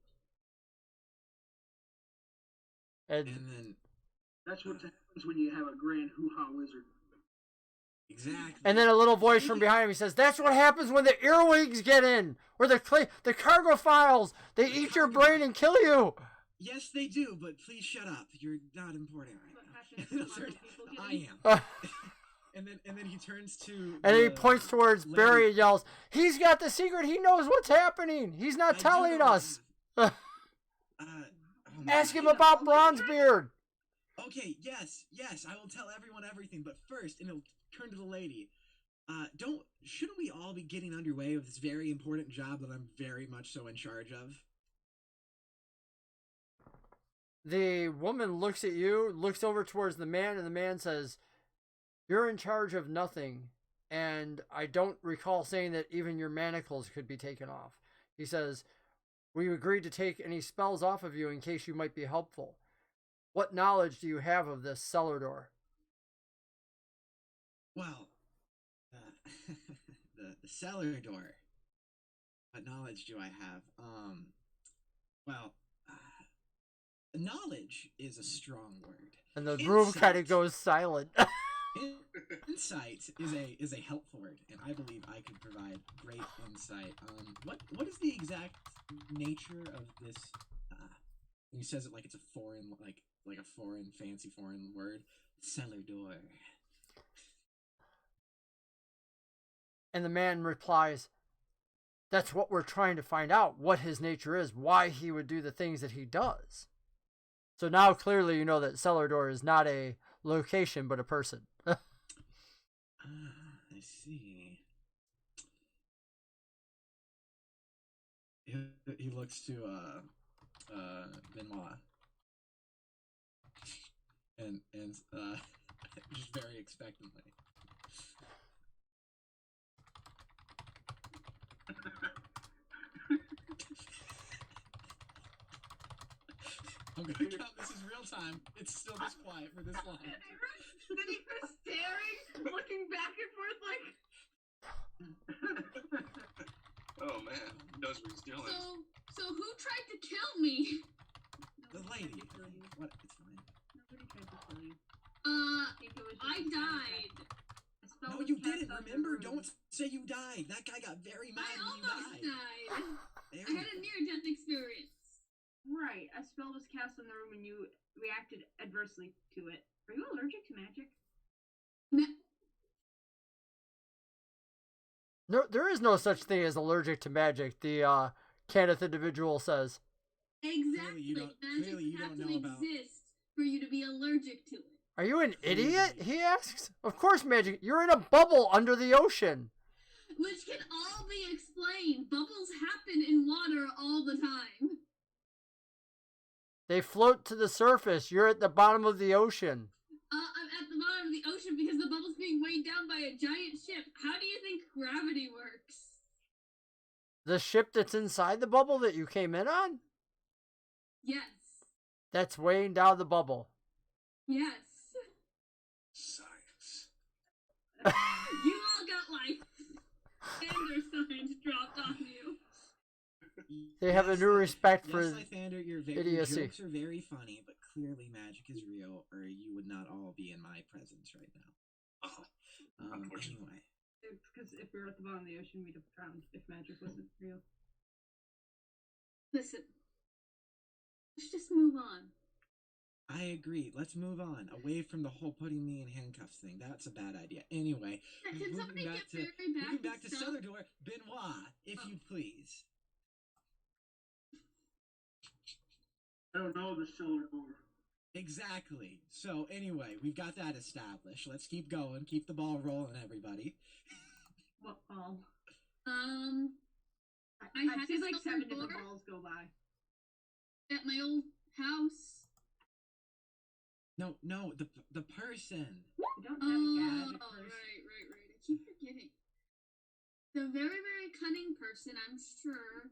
And then That's what happens when you have a grand hoo-ha wizard. exactly. And then a little voice from behind him, he says, "That's what happens when the earwigs get in, or the cargo files. They eat your brain and kill you." Yes, they do, but please shut up. You're not important right What now. happens to other people I getting- am. And then he turns to And he the points towards lady. Barry and yells, "He's got the secret. He knows what's happening. He's not I do telling know us." oh my Ask God. him about Bronzebeard. Okay, yes, I will tell everyone everything, but first, and he'll turn to the lady. Shouldn't we all be getting underway with this very important job that I'm very much so in charge of? The woman looks at you, looks over towards the man, and the man says, "You're in charge of nothing, and I don't recall saying that even your manacles could be taken off." He says, "We agreed to take any spells off of you in case you might be helpful. What knowledge do you have of this cellar door?" Well, the cellar door. What knowledge do I have? Knowledge is a strong word. And the room kind of Insight. goes silent. Insight is a helpful word, and I believe I could provide great insight. What is the exact nature of this? He says it like it's a foreign, like a foreign, fancy foreign word. Cellar door. And the man replies, "That's what we're trying to find out, what his nature is, why he would do the things that he does." So now clearly you know that cellar door is not a location, but a person. I see. He looks to Benoit and just very expectantly. I'm gonna count this as real time. It's still this quiet for this long. Then he was staring, looking back and forth like. Oh man, he knows what he's doing. So who tried to kill me? The lady. Nobody tried to kill you. What? It's fine. Nobody tried to kill you. Uh, think it was just I a died. A spell No, was you cast didn't. on your Remember, room. don't say you died. That guy got very mad I when you almost died. died. There I we had a go. near-death experience. Right, a spell was cast in the room and you reacted adversely to it. Are you allergic to magic? No, there is no such thing as allergic to magic, the Kenneth individual says. Exactly. you don't- Magic clearly you has don't to know about- exist for you to be allergic to it. "Are you an idiot?" he asks. "Of course magic. You're in a bubble under the ocean." Which can all be explained. Bubbles happen in water all the time. "They float to the surface. You're at the bottom of the ocean." I'm at the bottom of the ocean because the bubble's being weighed down by a giant ship. How do you think gravity works? "The ship that's inside the bubble that you came in on? Yes. That's weighing down the bubble." Yes. Science. You all got like standard signs dropped on you. They have a new respect for yes, Lythander, your idiocy. jokes are very funny, but clearly magic is real, or you would not all be in my presence right now. Oh, unfortunately. Anyway, It's because if we were at the bottom of the ocean, we'd have drowned if magic wasn't real. Listen. Let's just move on. I agree. Let's move on away from the whole putting me in handcuffs thing. That's a bad idea. Anyway, Can moving somebody back get to Barry back moving back to stuff? Cellar Door, Benoit, if you please. I don't know the cellar door. Exactly. So anyway, we've got that established. Let's keep going. Keep the ball rolling, everybody. What ball? I I've had seen this like cellar 7 different door. balls go by. At my old house. No, the person. We don't have a Oh, gadget right. person. I keep forgetting. The very, very cunning person, I'm sure,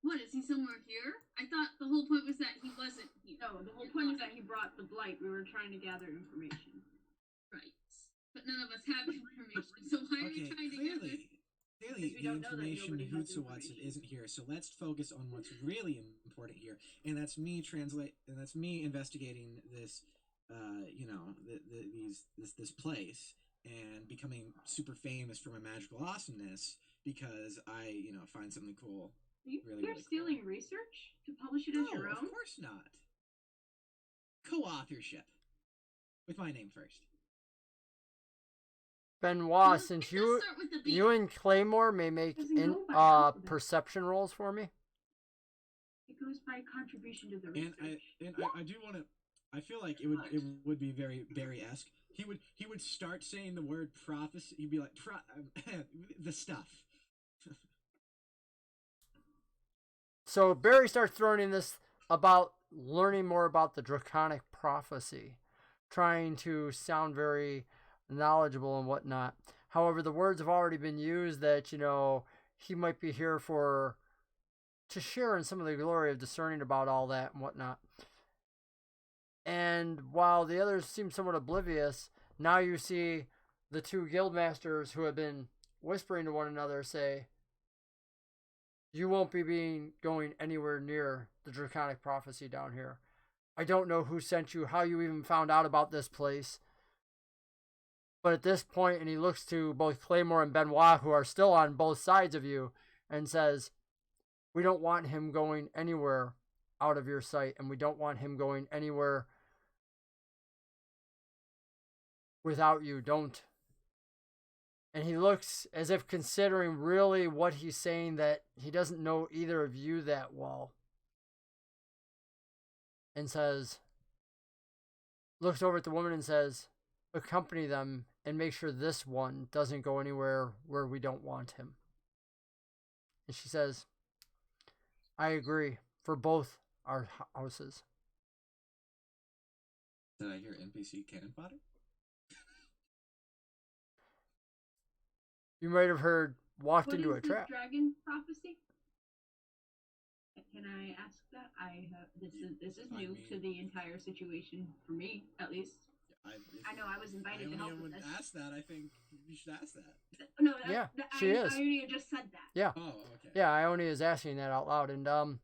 What, is he somewhere here? I thought the whole point was that he wasn't here. No, the whole point is that he brought the blight. We were trying to gather information. Right. But none of us have information, so why are we trying to get this? Clearly, we the don't know that information nobody has Hootsuwatson information. isn't here. So let's focus on what's really important here, and that's me investigating this, this place and becoming super famous for my magical awesomeness because I, find something cool. You're really stealing cool. research to publish it as your own? Of course not. Co-authorship with my name first. Benoit, since you and Claymore may make perception rolls for me. It goes by contribution to the research. And I do want to. I feel like it would be very Barry-esque. He would start saying the word prophecy. He'd be like the stuff. So Barry starts throwing in this about learning more about the draconic prophecy, trying to sound very knowledgeable and whatnot. However, the words have already been used that, he might be here to share in some of the glory of discerning about all that and whatnot. And while the others seem somewhat oblivious, now you see the two guildmasters who have been whispering to one another say, "You won't be going anywhere near the draconic prophecy down here. I don't know who sent you, how you even found out about this place. But at this point," and he looks to both Claymore and Benoit, who are still on both sides of you, and says, "We don't want him going anywhere out of your sight, and we don't want him going anywhere without you. Don't." And he looks as if considering really what he's saying, that he doesn't know either of you that well. And looks over at the woman and says, "Accompany them and make sure this one doesn't go anywhere where we don't want him." And she says, "I agree for both our houses." Did I hear NPC cannon fodder? You might have heard walked What into is a trap. Dragon prophecy? Can I ask that? This is new to the entire situation for me, at least. I know I was invited to help with this. Ask that. I think you should ask that. No, she is. Ionia just said that. Yeah. Oh, okay. Yeah, Ionia is asking that out loud. And the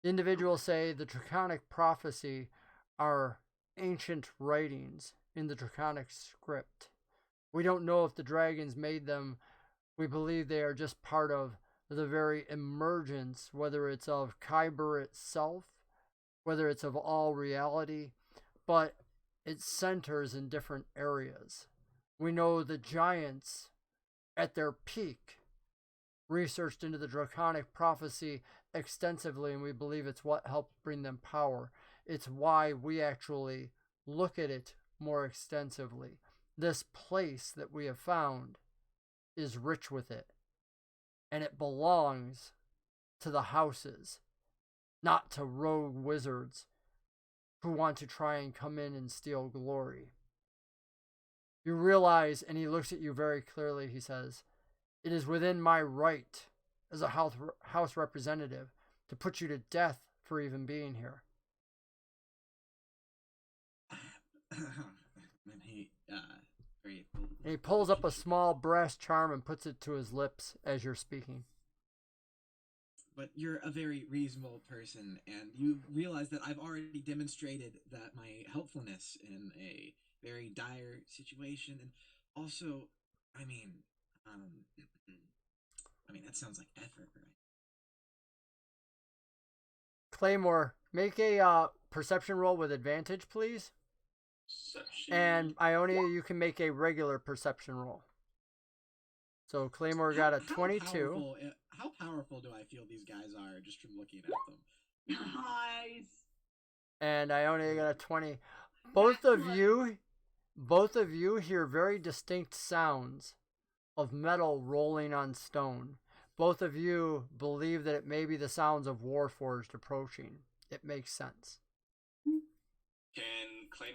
individuals say the draconic prophecy are ancient writings in the draconic script. We don't know if the dragons made them. We believe they are just part of the very emergence, whether it's of Kyber itself, whether it's of all reality, but it centers in different areas. We know the giants at their peak researched into the draconic prophecy extensively, and we believe it's what helped bring them power. It's why we actually look at it more extensively. This place that we have found is rich with it, and it belongs to the houses, not to rogue wizards who want to try and come in and steal glory. You realize, and he looks at you very clearly, he says, "It is within my right as a house representative to put you to death for even being here." And he pulls up a small brass charm and puts it to his lips as you're speaking. But you're a very reasonable person, and you realize that I've already demonstrated that my helpfulness in a very dire situation, and also, I mean, that sounds like effort, right? Claymore, make a perception roll with advantage, please. Perception. And Ionia, you can make a regular perception roll. So Claymore got a 22. How powerful do I feel these guys are just from looking at them? Nice. And Ionia got a 20. Both of you hear very distinct sounds of metal rolling on stone. Both of you believe that it may be the sounds of Warforged approaching. It makes sense.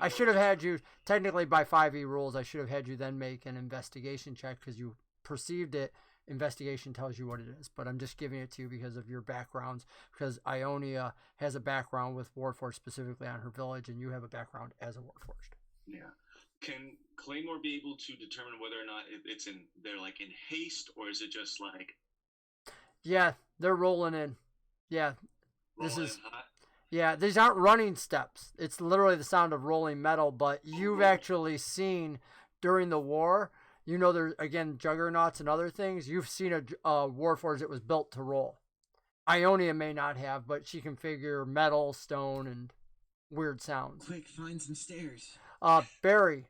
I should have had you, technically by 5e rules, I should have had you then make an investigation check because you perceived it investigation tells you what it is. But I'm just giving it to you because of your backgrounds, because Ionia has a background with Warforged specifically on her village, and you have a background as a Warforged. Yeah. Can Claymore be able to determine whether or not they're like in haste, or is it just like? Yeah, they're rolling in. Yeah, Rolling in hot? Yeah, these aren't running steps. It's literally the sound of rolling metal. But you've actually seen during the war, you know, there's again juggernauts and other things. You've seen a Warforged that was built to roll. Ionia may not have, but she can figure metal, stone, and weird sounds. Quick, find some stairs. Barry,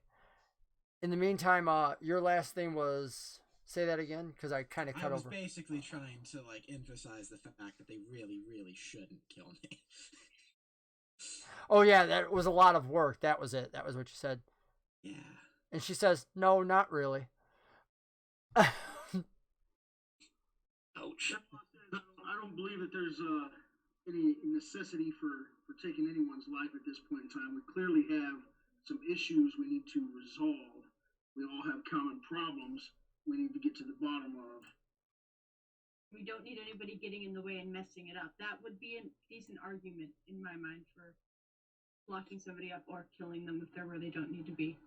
in the meantime, your last thing was, say that again, because I kind of cut over. I was basically trying to like emphasize the fact that they really, really shouldn't kill me. Oh yeah, that was a lot of work. That was it. That was what you said. Yeah. And she says, "No, not really." Ouch. I don't believe that there's any necessity for taking anyone's life at this point in time. We clearly have some issues we need to resolve. We all have common problems we need to get to the bottom of. We don't need anybody getting in the way and messing it up. That would be a decent argument in my mind for locking somebody up or killing them if they're where they don't need to be.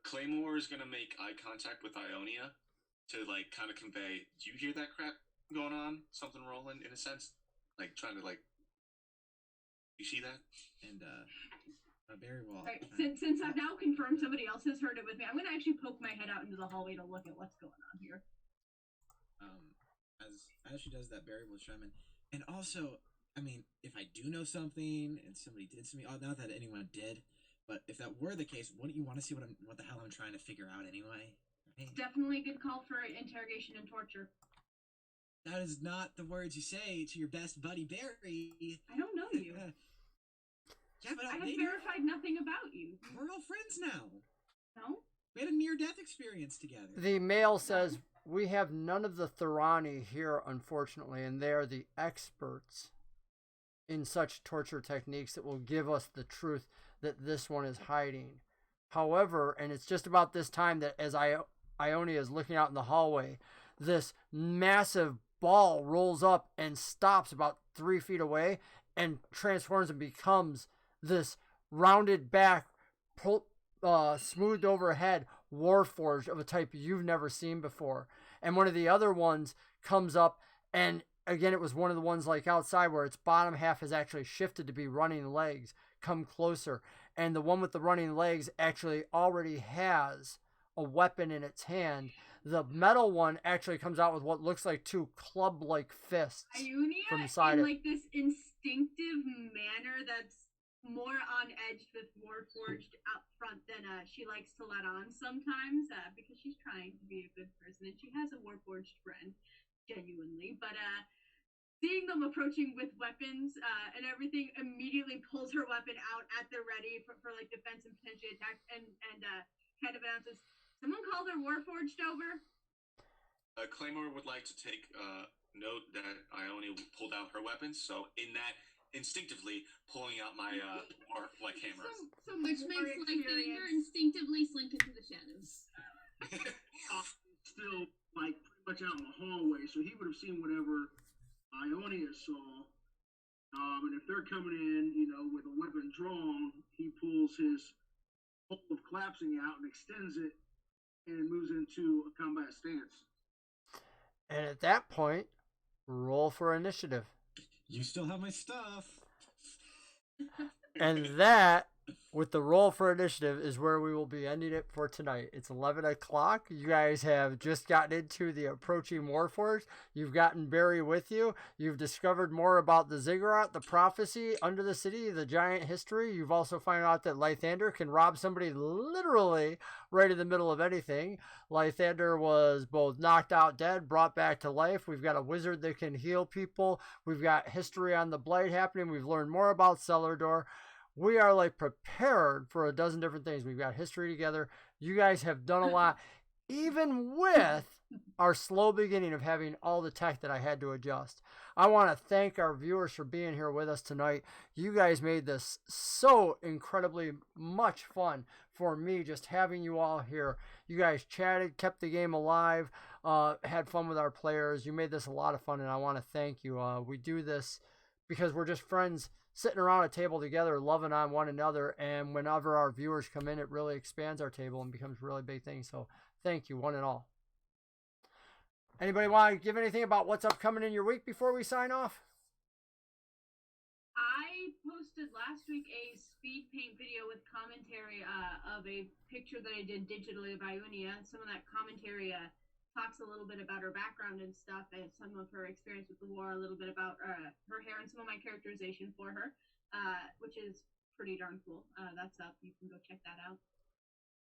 Claymore is gonna make eye contact with Ionia to like kind of convey, do you hear that crap going on? Something rolling in a sense? Like trying to like, you see that? And Barry will. Right. Since I've now confirmed somebody else has heard it with me, I'm gonna actually poke my head out into the hallway to look at what's going on here. As she does that, Barry will chime in. And also, I mean, if I do know something and somebody did to me, not that anyone did, but if that were the case, wouldn't you want to see what the hell I'm trying to figure out anyway? Right? Definitely a good call for interrogation and torture. That is not the words you say to your best buddy Barry. I don't know you. Yeah, but I have verified nothing about you. We're all friends now. No? We had a near-death experience together. The male says, "We have none of the Thorani here, unfortunately, and they are the experts in such torture techniques that will give us the truth that this one is hiding. However," and it's just about this time that as Ionia is looking out in the hallway, this massive ball rolls up and stops about 3 feet away and transforms and becomes this rounded back, smoothed over head Warforged of a type you've never seen before. And one of the other ones comes up, and again, it was one of the ones like outside where its bottom half has actually shifted to be running legs, come closer. And the one with the running legs actually already has a weapon in its hand. The metal one actually comes out with what looks like 2 club-like fists Ionia from inside in it. like this instinctive manner that's more on edge with Warforged up front than she likes to let on sometimes, because she's trying to be a good person and she has a Warforged friend, genuinely. But seeing them approaching with weapons and everything, immediately pulls her weapon out at the ready for like defense and potentially attack, and kind of announces, "Someone called her Warforged over?" Claymore would like to take note that Ionia pulled out her weapons, so in that, instinctively pulling out my war like hammer. Which makes Lythander instinctively slink into the shadows. Still, like, pretty much out in the hallway, so he would have seen whatever Ionia saw. And if they're coming in, you know, with a weapon drawn, he pulls his hold of collapsing out and extends it and moves into a combat stance. And at that point, roll for initiative. You still have my stuff. And that, with the roll for initiative, is where we will be ending it for tonight. It's 11 o'clock. You guys have just gotten into the approaching Warforged. You've gotten Barry with you. You've discovered more about the ziggurat, the prophecy, under the city, the giant history. You've also found out that Lythander can rob somebody literally right in the middle of anything. Lythander was both knocked out dead, brought back to life. We've got a wizard that can heal people. We've got history on the Blight happening. We've learned more about Cellar We are like prepared for a dozen different things. We've got history together. You guys have done a lot, even with our slow beginning of having all the tech that I had to adjust. I want to thank our viewers for being here with us tonight. You guys made this so incredibly much fun for me, just having you all here. You guys chatted, kept the game alive. had fun with our players. You made this a lot of fun, and I want to thank you. We do this because we're just friends sitting around a table together, loving on one another. And whenever our viewers come in, it really expands our table and becomes a really big thing. So thank you, one and all. Anybody want to give anything about what's upcoming in your week before we sign off? I posted last week a speed paint video with commentary of a picture that I did digitally of Ionia. Some of that commentary talks a little bit about her background and stuff, and some of her experience with the war, a little bit about her hair, and some of my characterization for her, which is pretty darn cool. That's up. You can go check that out.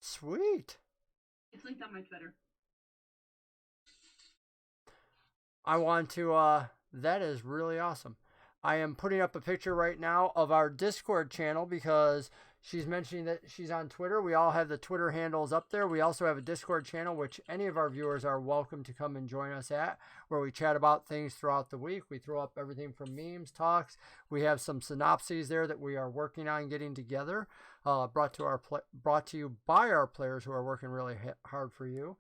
Sweet. It's linked on my Twitter. I want to, that is really awesome. I am putting up a picture right now of our Discord channel because she's mentioning that she's on Twitter. We all have the Twitter handles up there. We also have a Discord channel, which any of our viewers are welcome to come and join us at, where we chat about things throughout the week. We throw up everything from memes, talks. We have some synopses there that we are working on getting together, brought to you by our players who are working really hard for you.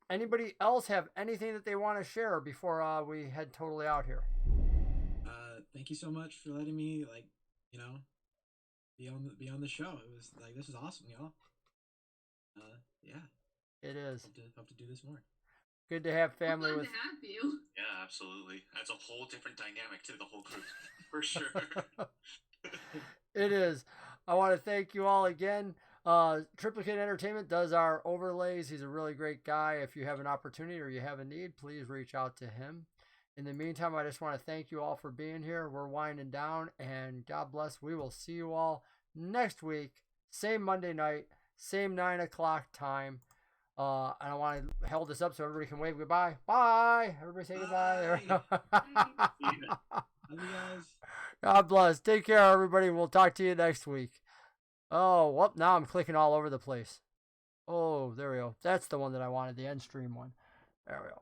Anybody else have anything that they want to share before we head totally out here? Thank you so much for letting me, like, you know, be on the show. It was like, this is awesome, y'all. Yeah. It is. Hope to do this more. Good to have family Glad with. to have you. Yeah, absolutely. That's a whole different dynamic to the whole group, for sure. It is. I want to thank you all again. Triplicate Entertainment does our overlays. He's a really great guy. If you have an opportunity or you have a need, please reach out to him. In the meantime, I just want to thank you all for being here. We're winding down, and God bless. We will see you all next week. Same Monday night, same 9 o'clock time. And I want to hold this up so everybody can wave goodbye. Bye. Everybody say goodbye. There we go. Love you guys. God bless. Take care, everybody. We'll talk to you next week. Oh, well, now I'm clicking all over the place. Oh, there we go. That's the one that I wanted, the end stream one. There we go.